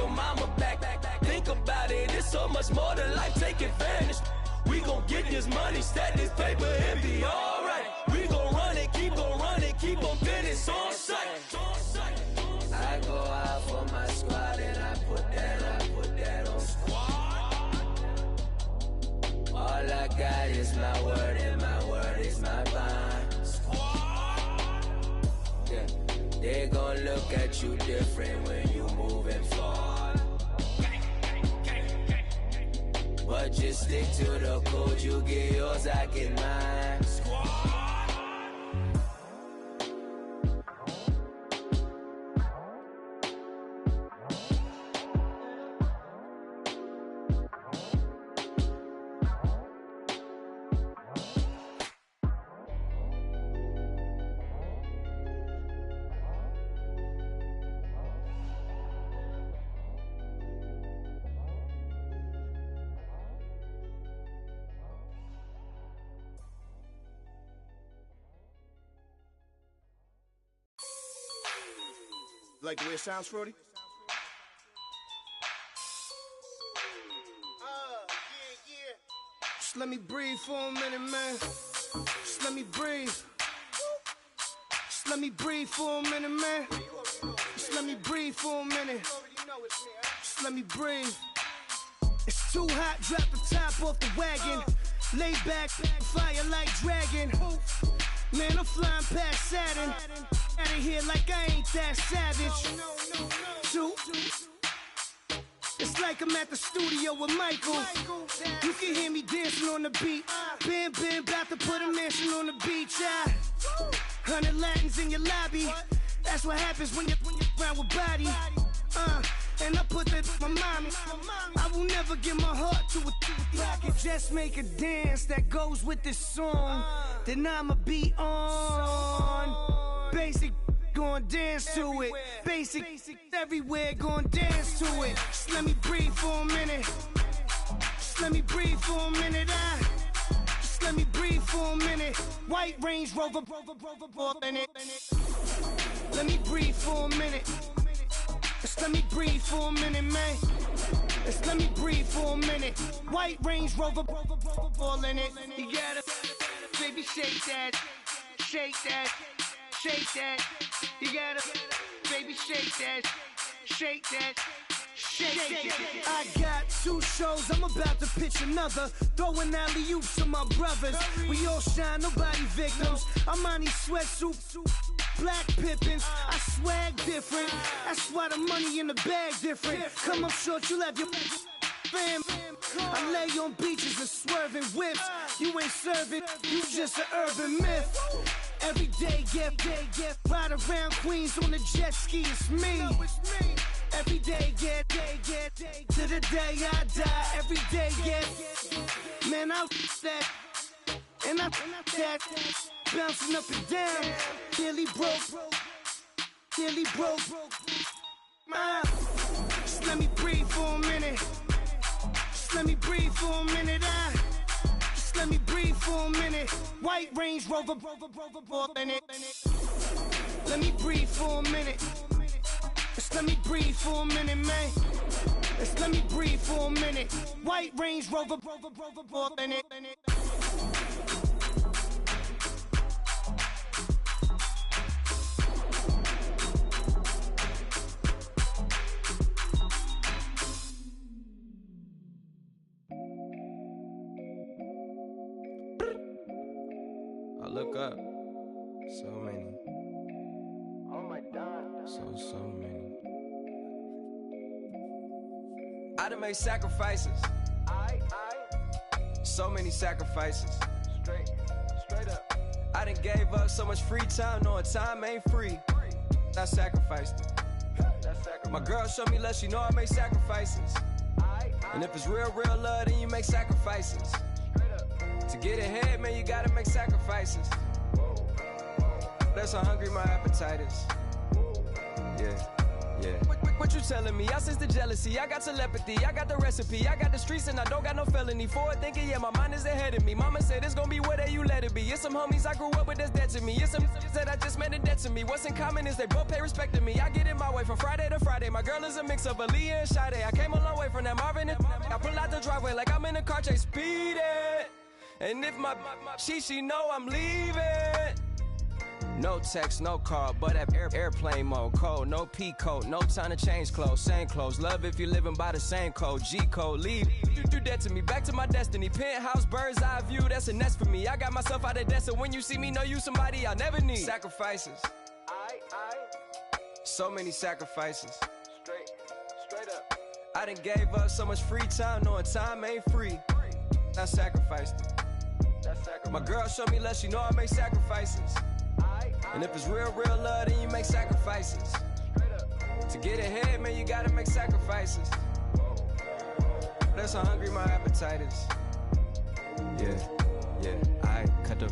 Think about it, it's so much more to life, take advantage. We gon' get this money, stack this paper, and be alright. We gon' run it, keep on running, keep on finish on sight. I go out for my squad and I put that on squad. All I got is my word and my word is my bond. Squad. Yeah. They gon' look at you different when you moving forward. But just stick to the code, you get yours, I get mine. Squad. Like the way it sounds, Frody? Just let me breathe for a minute, man. Just let me breathe. Just let me breathe for a minute, man. Just let me breathe for a minute. Just let me breathe. It's too hot, drop the top off the wagon. Lay back, fire like dragon. Man, I'm flying past Saturn. Out of here like I ain't that savage. Two. It's like I'm at the studio with Michael. You can hear me dancing on the beat. Bam, bam, about to put a mansion on the beach. 100 Latins in your lobby. That's what happens when you're around with body. And I put that in my mommy. I will never give my heart to a I can just make a dance that goes with this song. Then I'ma be on. Basic, gon' dance to it. Basic, everywhere, gon' dance to it. Just let me breathe for a minute. Just let me breathe for a minute. Just let me breathe for a minute. White Range Rover, in it. Let me breathe for a minute. Just let me breathe for a minute, man. Just let me breathe for a minute. White Range Rover, ball in it. You gotta, baby, shake that, shake that, shake that. You gotta, baby, shake that, shake that. Shake it. I got 2 shows, I'm about to pitch another. Throwing alley-oops to my brothers. We all shine, nobody victims. I'm on these sweatsuits, black Pippins. I swag different. That's why the money in the bag different. Come up short, you have your fam. I lay on beaches and swerving whips. You ain't serving, you just an urban myth. Every day, get ride around Queens on the jet ski, it's me. Every day, get to the day I die. Every day, get man, I that and I that bouncing up and down. Nearly broke. Just let me breathe for a minute. Just let me breathe for a minute. Just let me breathe for a minute. White Range Rover, in it. Let me breathe for a minute. Just let me breathe for a minute, man. Just let me breathe for a minute. White Range Rover, in it. I look up, so many. Oh my God. So many. I done made sacrifices. So many sacrifices. Straight up. I done gave up so much free time, knowing time ain't free. I sacrificed it. My girl showed me love, she know I make sacrifices. And if it's real love, then you make sacrifices. To get ahead, man, you gotta make sacrifices. That's how hungry my appetite is. Yeah. What you telling me? I sense the jealousy, I got telepathy, I got the recipe, I got the streets and I don't got no felony. Forward thinking, yeah, my mind is ahead of me. Mama said it's gonna be whatever you let it be. It's some homies I grew up with that's dead to me. It's some that I just met in debt to me. What's in common is they both pay respect to me. I get in my way from Friday to Friday. My girl is a mix of Aaliyah and Sade. I came a long way from that Marvin and I pull out the driveway like I'm in a car chase speeding. And if my she know I'm leaving. No text, no call, but at airplane mode. Cold, no P code, no time to change clothes. Same clothes, love if you're living by the same code. G code, leave. Do that to me, back to my destiny. Penthouse, bird's eye view, that's a nest for me. I got myself out of debt, so when you see me, know you somebody I'll never need. Sacrifices. So many sacrifices. Straight up. I done gave up so much free time, knowing time ain't free. I sacrificed it. My girl showed me love, she know I make sacrifices. And if it's real love, then you make sacrifices. To get ahead, man, you gotta make sacrifices. That's how hungry my appetite is. Yeah, I cut the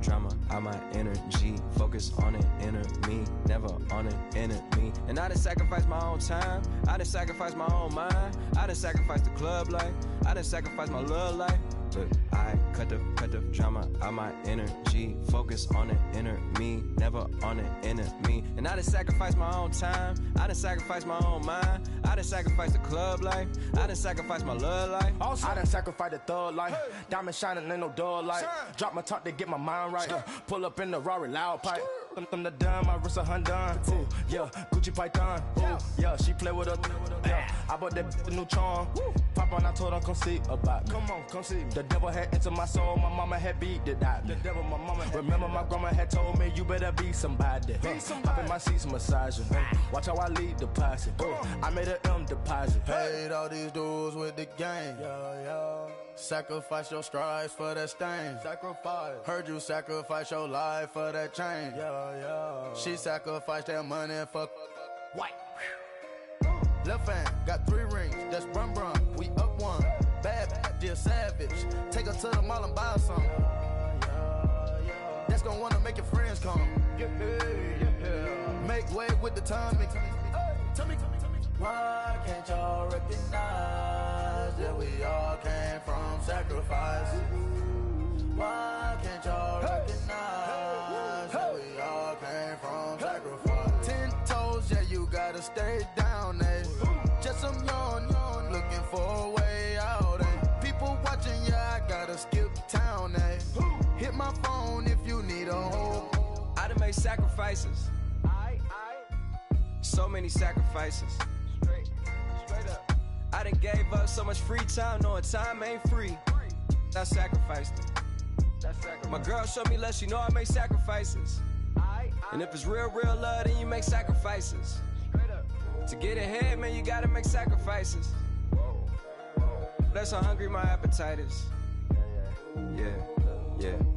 drama out my energy. Focus on an inner me, never on an enemy. And I done sacrificed my own time, I done sacrificed my own mind, I done sacrificed the club life, I done sacrificed my love life. But I cut the drama out my energy. Focus on an inner me, never on an enemy. And I done sacrificed my own time, I done sacrificed my own mind, I done sacrificed the club life, I done sacrificed my love life. Also, I done sacrificed the thug life. Diamond shining, ain't no dull light. Drop my top to get my mind right. Pull up in the Rari loud pipe. Them the dime, my wrist a Hyundai. Ooh, yeah, Gucci Python. Ooh, yeah, she play with her. Yeah, I bought that new charm. Pop on, I told her come see about me. Come on, come see me. The devil had entered my soul, my mama had beat it out. The devil, my mama had. Remember my grandma had told me you better be somebody. Hop in my seats massaging. Watch how I lead the posse. I made an M deposit. Paid all these dues with the game. Yeah. Sacrifice your strides for that stain. Sacrifice. Heard you sacrifice your life for that chain. Yeah. She sacrificed that money for white. Left hand got 3 rings. That's brum. We up one. Bad, dear savage. Take her to the mall and buy some. That's gonna wanna make your friends come. Yeah. Make way with the timing. Tell me. Why can't y'all recognize that we all came from sacrifice? Why can't y'all recognize that we all came from sacrifice? 10 toes, yeah, you gotta stay down, eh? Just some yawn, looking for a way out, eh? People watching, yeah, I gotta skip town, eh? Hit my phone if you need a home. I done made sacrifices. So many sacrifices. Straight up. I done gave up so much free time, knowing time ain't free. I sacrificed it. My girl showed me love, she know I make sacrifices. And if it's real love, then you make sacrifices. To get ahead, man, you gotta make sacrifices. That's how hungry my appetite is. Yeah.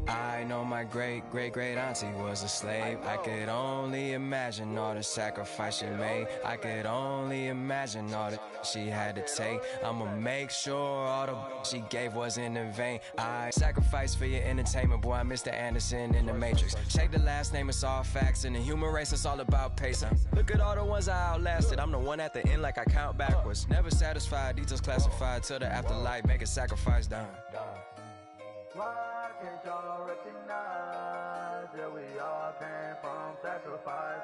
I know my great auntie was a slave. I could only imagine all the sacrifice she made. I could only imagine all that she had to take. I'ma make sure all the she gave wasn't in vain. I sacrificed for your entertainment, boy. I'm Mr. Anderson in the Matrix. Check the last name, it's all facts. In the human race, it's all about pacing. Look at all the ones I outlasted. I'm the one at the end like I count backwards. Never satisfied, details classified till the afterlife. Make a sacrifice done. Why can't y'all recognize that we all came from sacrifice?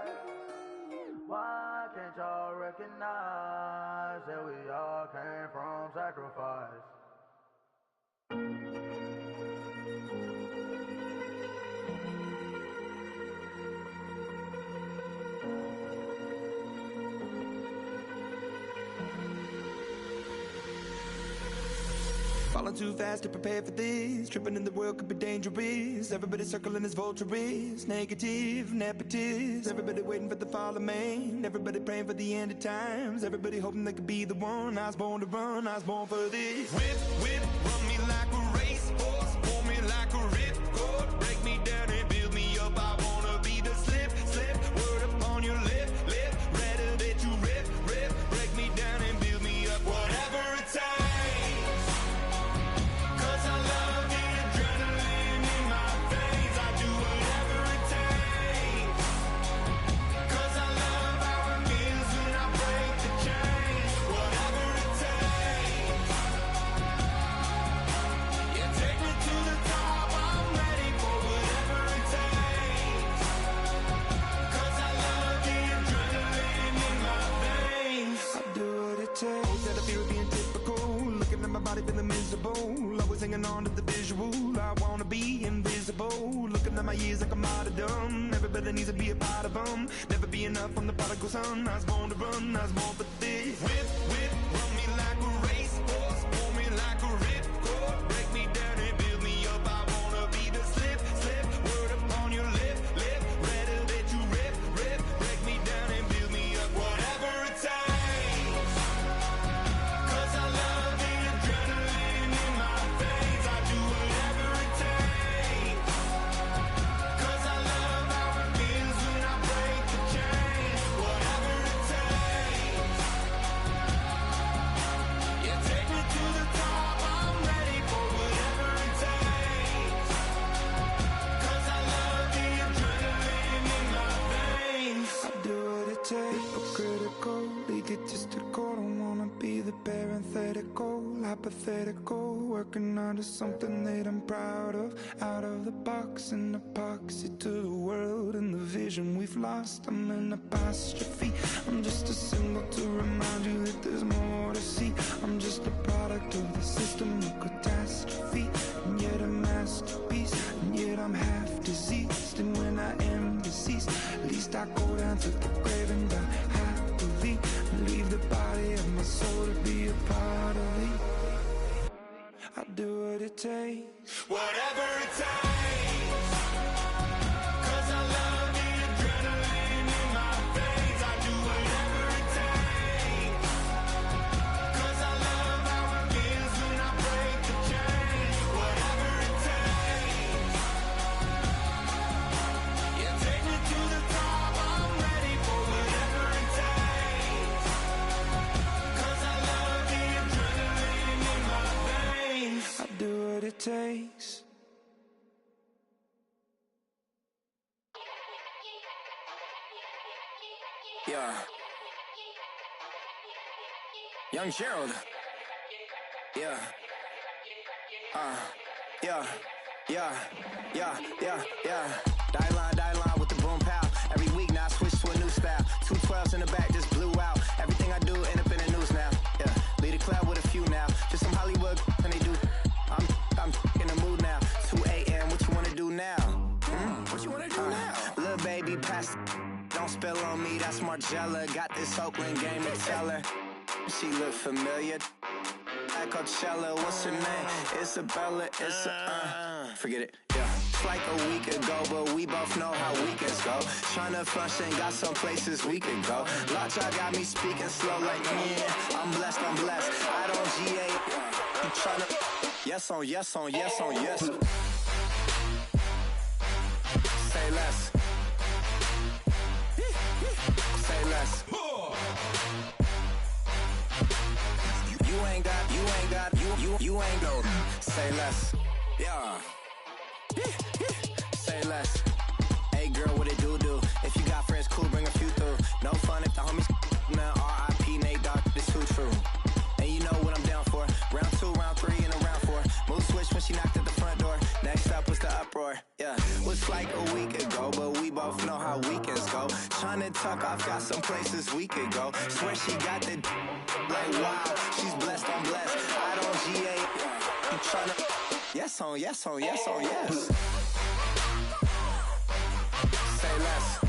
Why can't y'all recognize that we all came from sacrifice? Falling too fast to prepare for this. Tripping in the world could be dangerous. Everybody circling as vultures. Negative, nepotist. Everybody waiting for the fall of man. Everybody praying for the end of times. Everybody hoping they could be the one. I was born to run, I was born for this. Whip, run me like a racehorse. Pull me like a ripcord. Break me down and build me up. I wanna be the slip. Word upon your lip. Rather that you rip. Break me down and build me up. Whatever it takes. my years like a martyrdom. Everybody needs to be a part of them. Never be enough, I'm the prodigal son. I was born to run, I was born for this. Whip, whip, run me like a racehorse, pull me like a ripcord. Break me down and build me up, I wanna be the slip, slip. Word upon your lip, lip. Better that you rip, rip. Break me down and build me up, whatever it takes. Cause I love the adrenaline in my veins. I do whatever it takes. Cause I love how it feels when I break the chains. Whatever it takes. Yeah, take me to the top, I'm ready for whatever it takes. Cause I love the adrenaline in my veins. I do what it takes, but critical, egotistical. Don't wanna be the parenthetical, hypothetical. Working out of something that I'm proud of. Out of the box, an epoxy to the world and the vision we've lost. I'm an apostrophe. I'm just a symbol to remind you that there's more to see. I'm just a product of the system of catastrophe, and yet a masterpiece, and yet I'm half diseased. And when I am deceased, at least I go down to the grave and die happily, and leave the body of my soul to be a part of me. I do what it takes, whatever it takes. Cause I love the adrenaline in my veins. I do whatever it takes. Cause I love how it feels when I break the chains. Whatever it takes. Yeah, take me to the top, I'm ready for whatever it takes. Cause I love the adrenaline in my veins. I do what it takes. Yeah. Young Gerald. Yeah. Yeah. Die line with the boom pow. Every week now I switch to a new style. 212s in the back just blew out. Everything I do end up in the news now. Yeah. Lead a club with a few now. Just some Hollywood and they do. I'm in the mood now. 2 a.m. What you wanna do now? What you wanna do now? Little baby pass. Don't spill on me, that's Margella. Got this Oakland game to tell her. She look familiar. At Coachella, what's her name? Isabella, forget it, yeah. It's like a week ago, but we both know how weekends go. Tryna function, got some places we could go. Lot y'all got me speaking slow like, yeah, I'm blessed. I don't GA, I'm tryna, yes on yes. Say less. Say less. You ain't go. Say less. Yeah. Say less. Hey girl, what it do? If you got friends, cool, bring a few through. No fun if the homies man, R.I.P. Nate Dogg, this too true. And you know what I'm down for. Round 2, round 3, and a round 4. Mood switch when she knocked at the front door. Next up was the uproar. Yeah, was like a week ago, but we both know how weekends go. Tryna tuck off, got some places we could go. Swear she got the like wow, she's blessed, I'm blessed. I don't GA, I'm tryna yes on yes. Say less.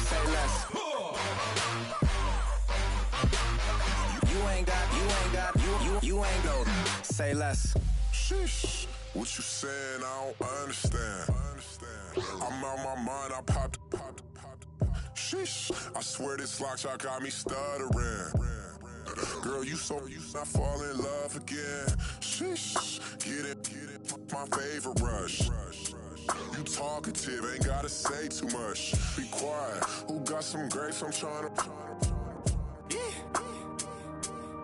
Say less. You ain't go. Say less. Sheesh. What you saying? I don't understand. I'm out my mind. I popped. Sheesh. I swear this lock y'all got me stuttering. Girl, you not fall in love again. Sheesh. Get it. My favorite rush. You talkative, ain't gotta say too much. Be quiet. Who got some grapes? I'm tryna.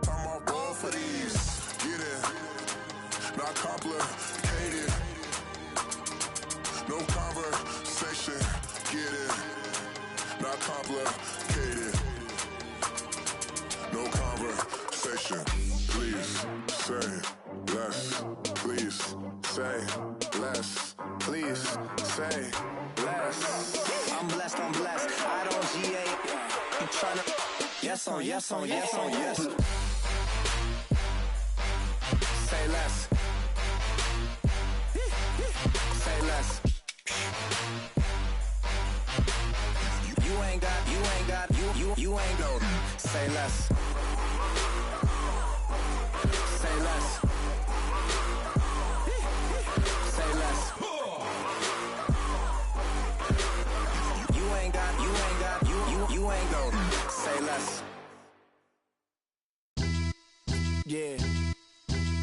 I'm off both for these. Get it. Not complicated. No conversation. Get it. Not complicated. No conversation. Please say less. Please say less. Please say less. I'm blessed. I don't GA. I'm tryna yes on. Say less. You ain't gold. Say less. Say less. Say less. You ain't gold. Say less. Yeah.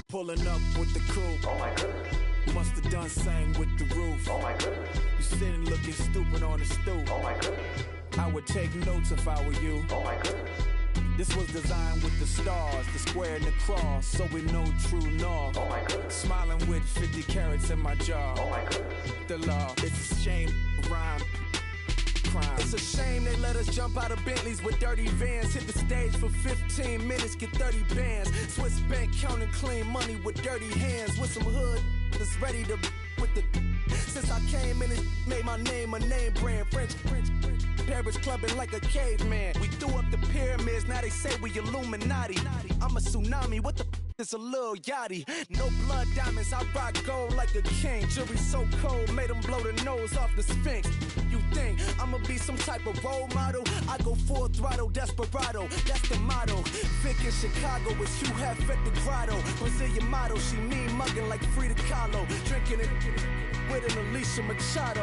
Pulling up with the crew. Oh my goodness. Must have done same with the roof. Oh my goodness. You sitting looking stupid on the stoop. Oh my goodness. I would take notes if I were you. Oh my goodness. This was designed with the stars, the square and the cross, so we know true north. Oh my goodness. Smiling with 50 carats in my jaw. Oh my goodness. The law, it's a shame, rhyme. Crime. It's a shame they let us jump out of Bentleys with dirty vans. Hit the stage for 15 minutes, get 30 bands. Swiss bank counting clean money with dirty hands. With some hood that's ready to with the. Since I came in, it made my name a name brand. French. Paris clubbing like a caveman. We threw up the pyramids, now they say we Illuminati. I'm a tsunami, what the is a little yachty. No blood diamonds, I rock gold like a king. Jury so cold, made them blow the nose off the Sphinx. You think I'ma be some type of role model? I go full throttle, desperado, that's the motto. Vic in Chicago is Hugh Hef at the grotto. Brazilian model, she mean mugging like Frida Kahlo. Drinking it with an Alicia Machado.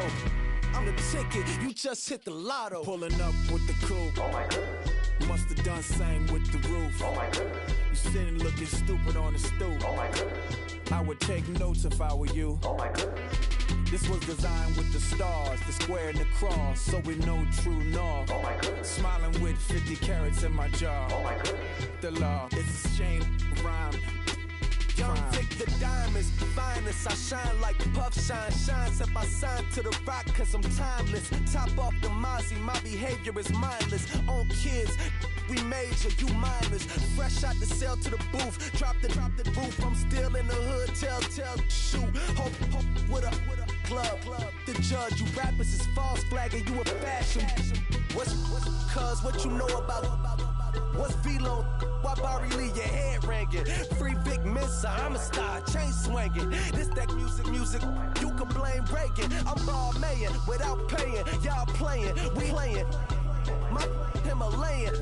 I'm the ticket, you just hit the lotto. Pulling up with the crew. Oh my goodness. Must have done same with the roof. Oh my goodness. You sitting looking stupid on the stoop. Oh my goodness. I would take notes if I were you. Oh my goodness. This was designed with the stars, the square and the cross, so we know true north. Oh my goodness. Smiling with 50 carats in my jaw. Oh my goodness. The law, it's a shame, rhyme. Young Vic the diamonds, finest. I shine like Puff Shine shines if I sign to the rock, cause I'm timeless. Top off the Mozzie, my behavior is mindless. On kids, we major, you minors. Fresh out the cell to the booth, drop the roof. I'm still in the hood, tell, shoot. Hope with a club. The judge, you rappers is false flagging, you a fashion. What's cuz, what you know about? What's Velo? Why Barry Lee, your head ringing? Free Vic Mensa, I'm a star, chain swinging. This that music, you can blame Reagan. I'm ball mayin' without paying, y'all playing, we playing. My Himalayan,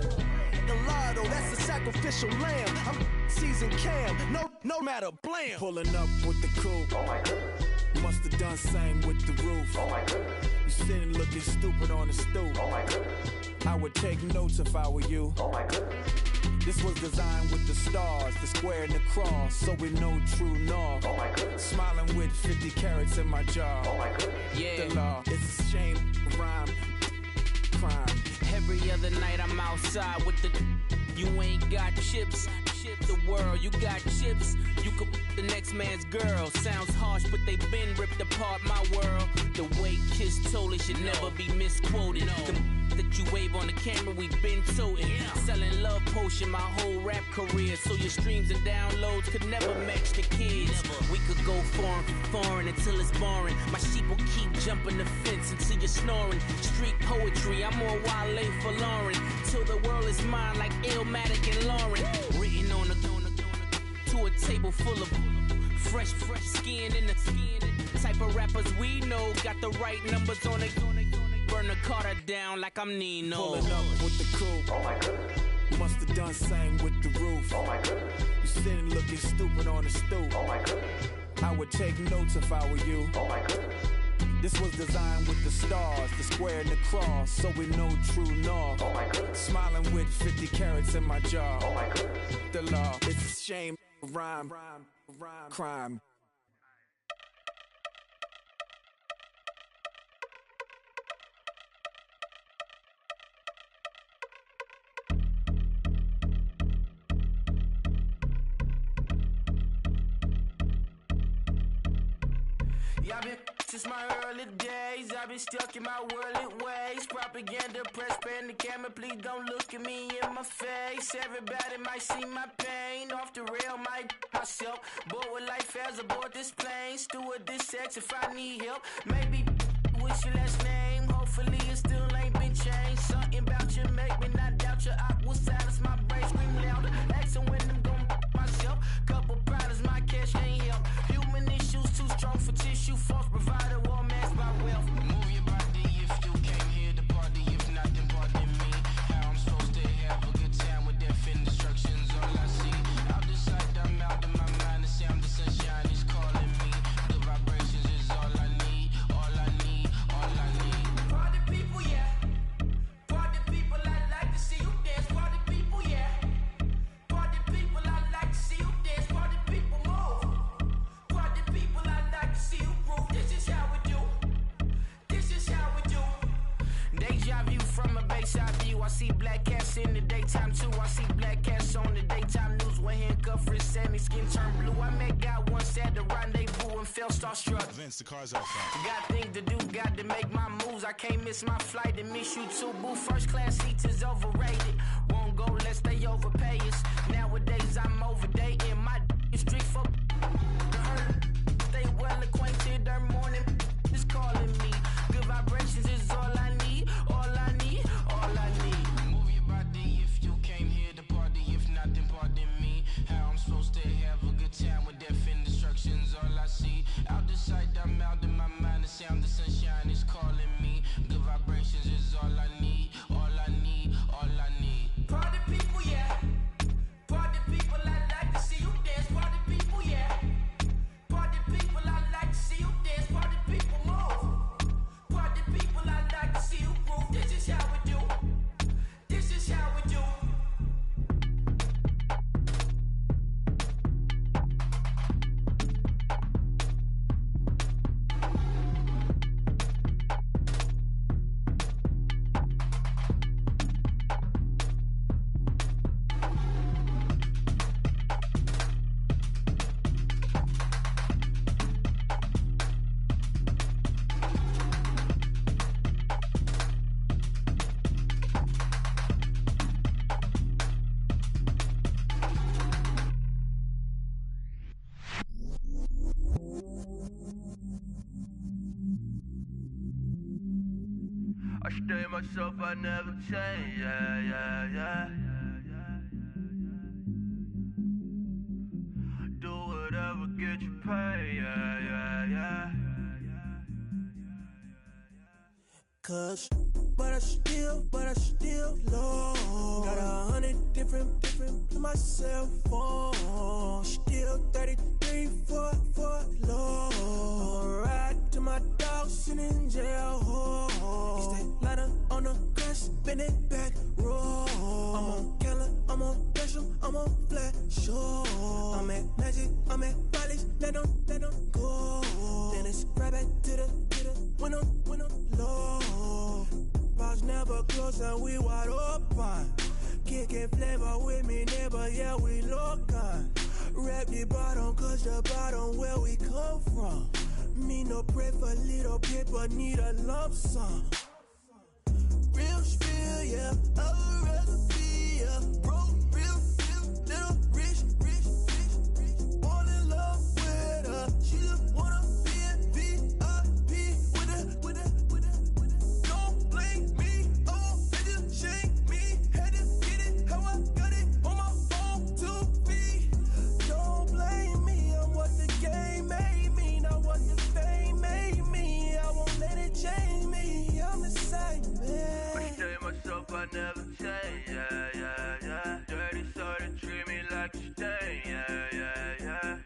Gallardo, that's a sacrificial lamb. I'm seasoned cam, no matter, blam. Pulling up with the crew. Oh my goodness. Must have done same with the roof. Oh my goodness. You sitting looking stupid on the stoop. Oh my goodness. I would take notes if I were you. Oh my goodness. This was designed with the stars, the square and the cross, so we know true north. Oh my goodness. Smiling with 50 carats in my jaw. Oh my goodness. Yeah. The law, it's a shame, rhyme, crime. Every other night I'm outside with the. You ain't got chips. The world, you got chips. You could the next man's girl. Sounds harsh, but they been ripped apart my world. The way Kiss told it should never be misquoted. The that you wave on the camera, we been toting. Selling love potion my whole rap career, so your streams and downloads could never match the kids. We could go foreign until it's boring. My sheep will keep jumping the fence until you're snoring. Street poetry, I'm more Wale for Lauren. Till the world is mine like Illmatic and Lauren. Written on to a table full of fresh skin in the type of rappers we know. Got the right numbers on it. Burn the Carter down like I'm Nino. Pulling up with the crew. Oh my goodness. Must have done same with the roof. Oh my goodness. You sitting looking stupid on the stoop. Oh my goodness. I would take notes if I were you. Oh my goodness. This was designed with the stars, the square and the cross, so we know true north. Oh my goodness. Smiling with 50 carats in my jaw. Oh my goodness. The law, it's a shame, rhyme, crime. I've been since my early days, I've been stuck in my worldly ways. Propaganda, press, pen, the camera, please don't look at me in my face. Everybody might see my pain, off the rail, might myself. Bored with life as aboard this plane. Steward this sex if I need help. Maybe what's your last name? Hopefully it still ain't been changed. Something about you make me not doubt your I will silence my brain, scream louder. Asking when I'm gon' myself. Couple problems, my cash ain't help. Human issues too strong for tissue. False provider, war masked by wealth. Move your body if you came here to party. If not, then pardon me. How I'm supposed deja vu from a bayside view. I see black cats in the daytime too. I see black cats on the daytime news. When handcuffed, wrist and his skin turned blue. I met guy once at the rendezvous and felt starstruck. Vince, the car's out front. Got things to do, got to make my moves. I can't miss my flight and miss you too, boo. First class seats is overrated. Won't go lest they overpay us. Nowadays I'm overdating. My street for stay well acquainted. Their morning is calling me. Good vibrations is all I need. All I need. All I need. Move your body if you came here to party. If not, then pardon me. How I'm supposed to have a good time with death and destruction's all I see. Out the sight, I'm out in my mind. The sound of sunshine is calling me. Good vibrations is all I need. All I need. All I need. Party people, yeah. Party people, I like to see you dance. Party people, yeah. Party people, I like to see you dance. Party people, move. Party people, I like to see you groove. This is how we do. This is how we do. I stay myself, I never change, yeah, yeah, yeah. Do whatever, get you paid, yeah, yeah, yeah. Cause, but I still low. Got 100 different to my cell phone. Still 33 for low. I'ma ride to my dog sitting in jail. It's that ladder on the grass, spin it back, roll. I'm on Keller, I'm on Gresham, I'm on Flat Shore. I'm at Magic, I'm at Riley's, let them go. Then it's right back to the when I'm low. Bars never close and we wide open. Kicking flavor with me, neighbor, yeah, we local. Rap the bottom, cause the bottom where we come from. Me no pray for little paper, need a lump sum. Real spill, yeah, I would rather be, yeah. Broke, real, little rich. Fall in love with her, she just wanna be in VIP with her. Don't blame me, oh, they just shame me. Had to get it, how I got it, on my phone to be. Don't blame me, I'm what the game made me, not what the fame made me. I won't let it change me, I'm the same man. I stay myself, I never change, yeah, yeah, yeah. Dirty sort of treat me like a stain, yeah, yeah, yeah.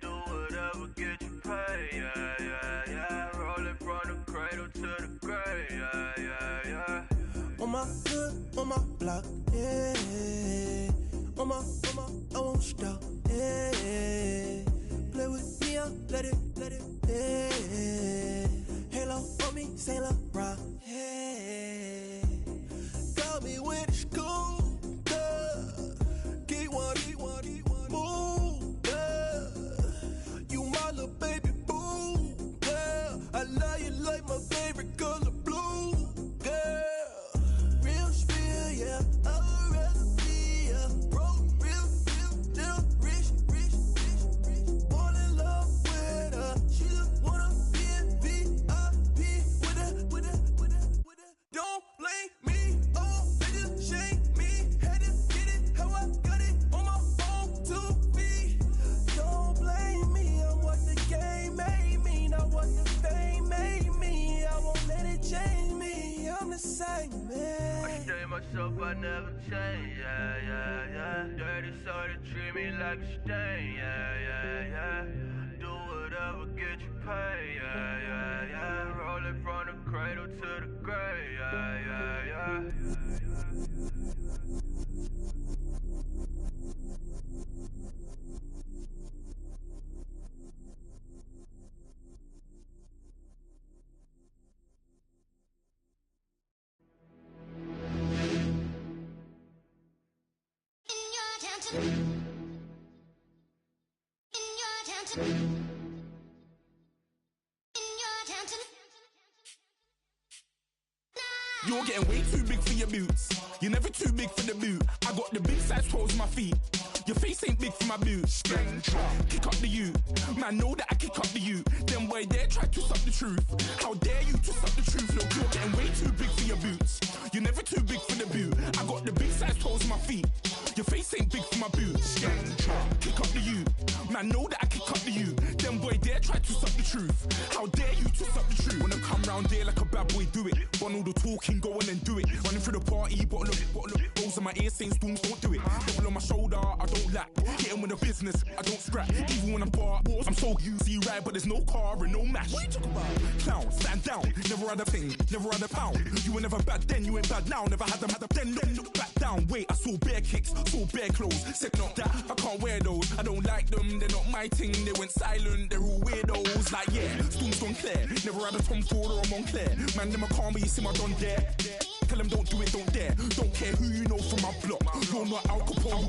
Do whatever, get you paid, yeah, yeah, yeah. Rolling from the cradle to the grave, yeah, yeah, yeah. On my hood, on my block, yeah. On my, I won't stop, yeah. Play with me, I'll let it, yeah. Halo on me, Saint Laurent, yeah. Got me with the school, Get one, move, you my little baby boo, girl. I love you like my favorite color blue, girl. Real spill, yeah, I would rather be, yeah. Broke, real, little rich. Fall in love with her, she just wanna be in VIP with her. Don't blame me, oh, they just shame me. Had to get it, how I got it, on my phone to be. Don't blame me, I'm what the game made me, not what the fame made me. I won't let it change me, I'm the same man. I stay myself, I never change, yeah, yeah, yeah. Dirty sort of treat me like a stain, yeah, yeah, yeah. Do whatever, get you paid, yeah, yeah, yeah. Rolling from the cradle to the grave, yeah, yeah, yeah. You're getting way too big for your boots. You're never too big for the boot. I got the big size toes on my feet. Your face ain't big for my boots. Kick up the you. Man, know that I kick up the you. Them boy there try to suck the truth. How dare you to suck the truth? Look, you're getting way too big for your boots. You're never too big for the boot. I got the big size toes on my feet. Your face ain't big for my boots. Kick up the you. Man, know that I kick up the you. Them boy there try to suck the truth. How dare you to suck the truth? Wanna come round there like a bad boy, do it. Want all the talking, go on and do it. Running through the party, bottle up. Rolls in my ear saying storms, don't do it. Double on my shoulder, I don't lack. Hitting with the business, I don't scrap. Even when I'm bar wars, I'm so easy right, but there's no car and no mash. What you talking about? Clown, stand down. Never had a thing, never had a pound. You were never bad then, you ain't bad now. Never had them, then look back down. Wait, I saw bare kicks, saw bare clothes. Said not that, I can't wear those. I don't like them, they're not my thing. They went silent, they're all weirdos. Like yeah, storms gone clear. Never had a Tom Ford or a Montclair. Man, them a calm, but you see my don there. Tell them don't do it, don't dare. Don't care who you know from my block. You're not Al Capone.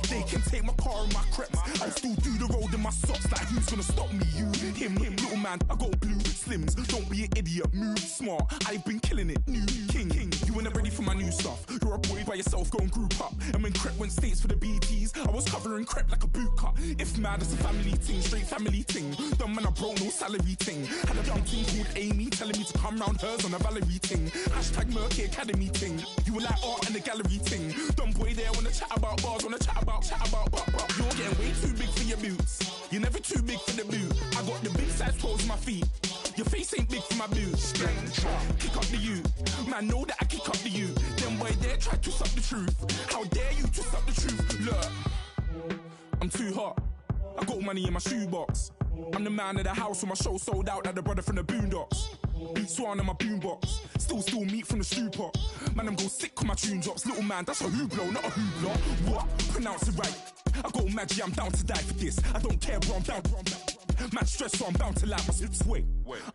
They can take my car and my creps. I'll still do the road in my socks. Like who's gonna stop me? You, him, little man. I got blue slims. Don't be an idiot. Move smart. I've been killing it. New king. You ain't ready for my new stuff. You're a boy by yourself. Go and group up. And when Crep went states for the BTs, I was covering Crep like a boot cut. If mad, it's a family thing. Straight family thing. Dumb man, I broke no salary thing. Had a young thing called Amy telling me to come round hers on a Valerie thing. Hashtag Murky Academy thing. You were like art and the gallery thing. Dumb boy there wanna chat about bars, wanna chat about. You're getting way too big for your boots. You're never too big for the boot. I got the big size toes on my feet. Your face ain't big for my boots. Kick up the you. Man, know that I kick up the you. Them boy there try to suck the truth. How dare you to suck the truth? Look, I'm too hot. I got money in my shoebox. I'm the man of the house when my show sold out like the brother from the Boondocks. Beat Swan in my boombox. Still meat from the stew pot. Man, I'm go sick when my tune drops. Little man, that's a hooplo, not a hoopla. What? Pronounce it right. I got magic, I'm down to die for this. I don't care, bro, I'm down. Man stressed, so I'm bound to like my slips. Wait,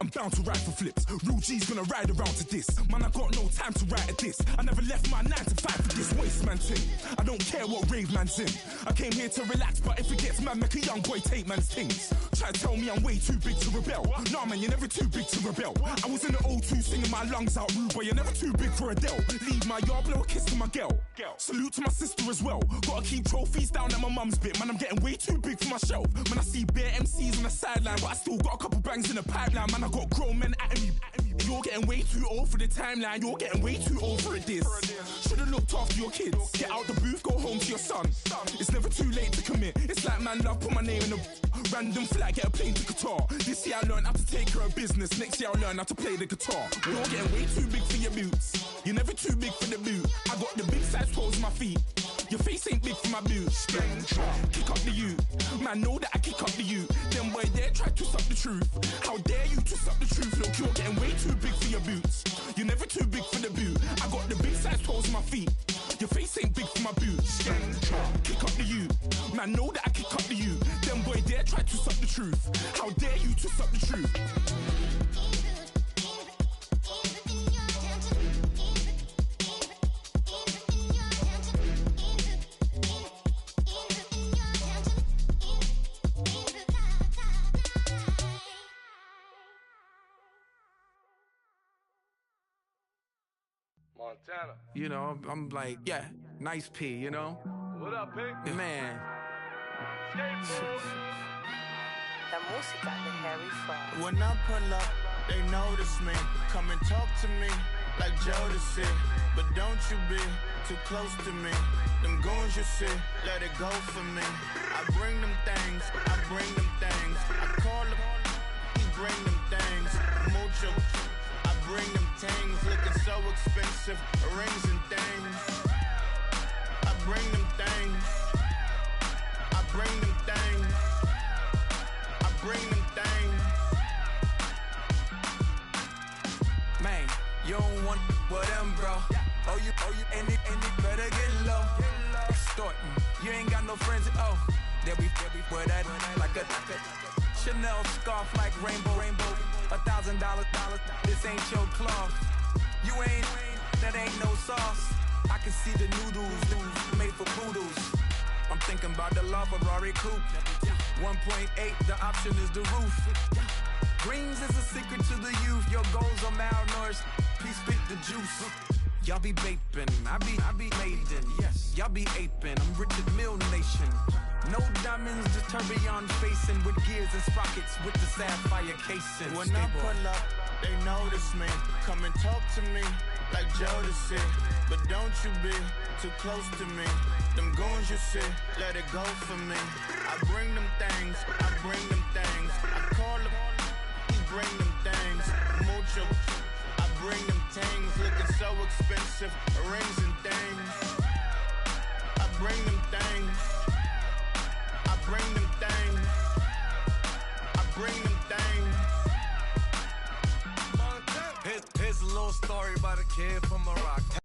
I'm bound to ride for flips. Real G's gonna ride around to this. Man, I got no time to write at this. I never left my 9 to 5 for this waste man thing. I don't care what rave man's in. I came here to relax, but if it gets mad, make a young boy take man's things. Try to tell me I'm way too big to rebel. Nah, man, you're never too big to rebel. I was in the O2 singing my lungs out, rude, but you're never too big for Adele. Leave my yard, blow a kiss to my girl. Salute to my sister as well. Gotta keep trophies down at my mum's bit. Man, I'm getting way too big for my shelf. Man, I see bare MCs on the sideline, but I still got a couple bangs in the pipeline. Man, I got grown men at me. You're getting way too old for the timeline. You're getting way too old for a diss. Should've looked after your kids. Get out the booth, go home to your son. It's never too late to commit. It's like man love, put my name in a random flat, get a plane to Qatar. This year I learned how to take care of business. Next year I'll learn how to play the guitar. You're getting way too big for your boots. You're never too big for the boot. I got the big size toes on my feet. Your face ain't big for my boots. Kick up the you. Man, know that I kick up the you. Them boy there try to suck the truth. How dare you to suck the truth? Look, you're getting way too big for your boots. You're never too big for the boot. I got the big size toes on my feet. Your face ain't big for my boots. Kick up the you. Man, know that I kick up the you. Them boy there try to suck the truth. How dare you to suck the truth? Montana. You know, I'm like, yeah, nice P, you know? What up, Pink? Man. When I pull up, they notice me. Come and talk to me like Jodeci. But don't you be too close to me. Them goons you see, let it go for me. I bring them things, I bring them things. I call them, he bring them things. Mucho, I bring them things. Looking so expensive, rings and things. I bring them things. I bring them things. I bring them things. Man, you don't want with them, bro. Oh, you, and it better get low. Extorting, you ain't got no friends. Oh, they'll be for that like a Chanel scarf like rainbow. $1,000, this ain't your cloth. You ain't, that ain't no sauce. I can see the noodles made for poodles. I'm thinking about the law Ferrari coupe. 1.8, the option is the roof. Greens is a secret to the youth. Your goals are malnourished. Please spit the juice. Y'all be vaping, I be maiden. Yes, y'all be aping. I'm Richard Mill Nation. No diamonds, just tourbillon facing with gears and sprockets with the sapphire casing. When I pull up, they notice me. Come and talk to me like Jodeci. But don't you be too close to me. Them goons you see, let it go for me. I bring them things, I bring them things. I call them, he bring them things. Mucho, I bring them things. Looking so expensive, rings and things. I bring them things. I bring them things. I bring them things. Here's a little story about a kid from Morocco.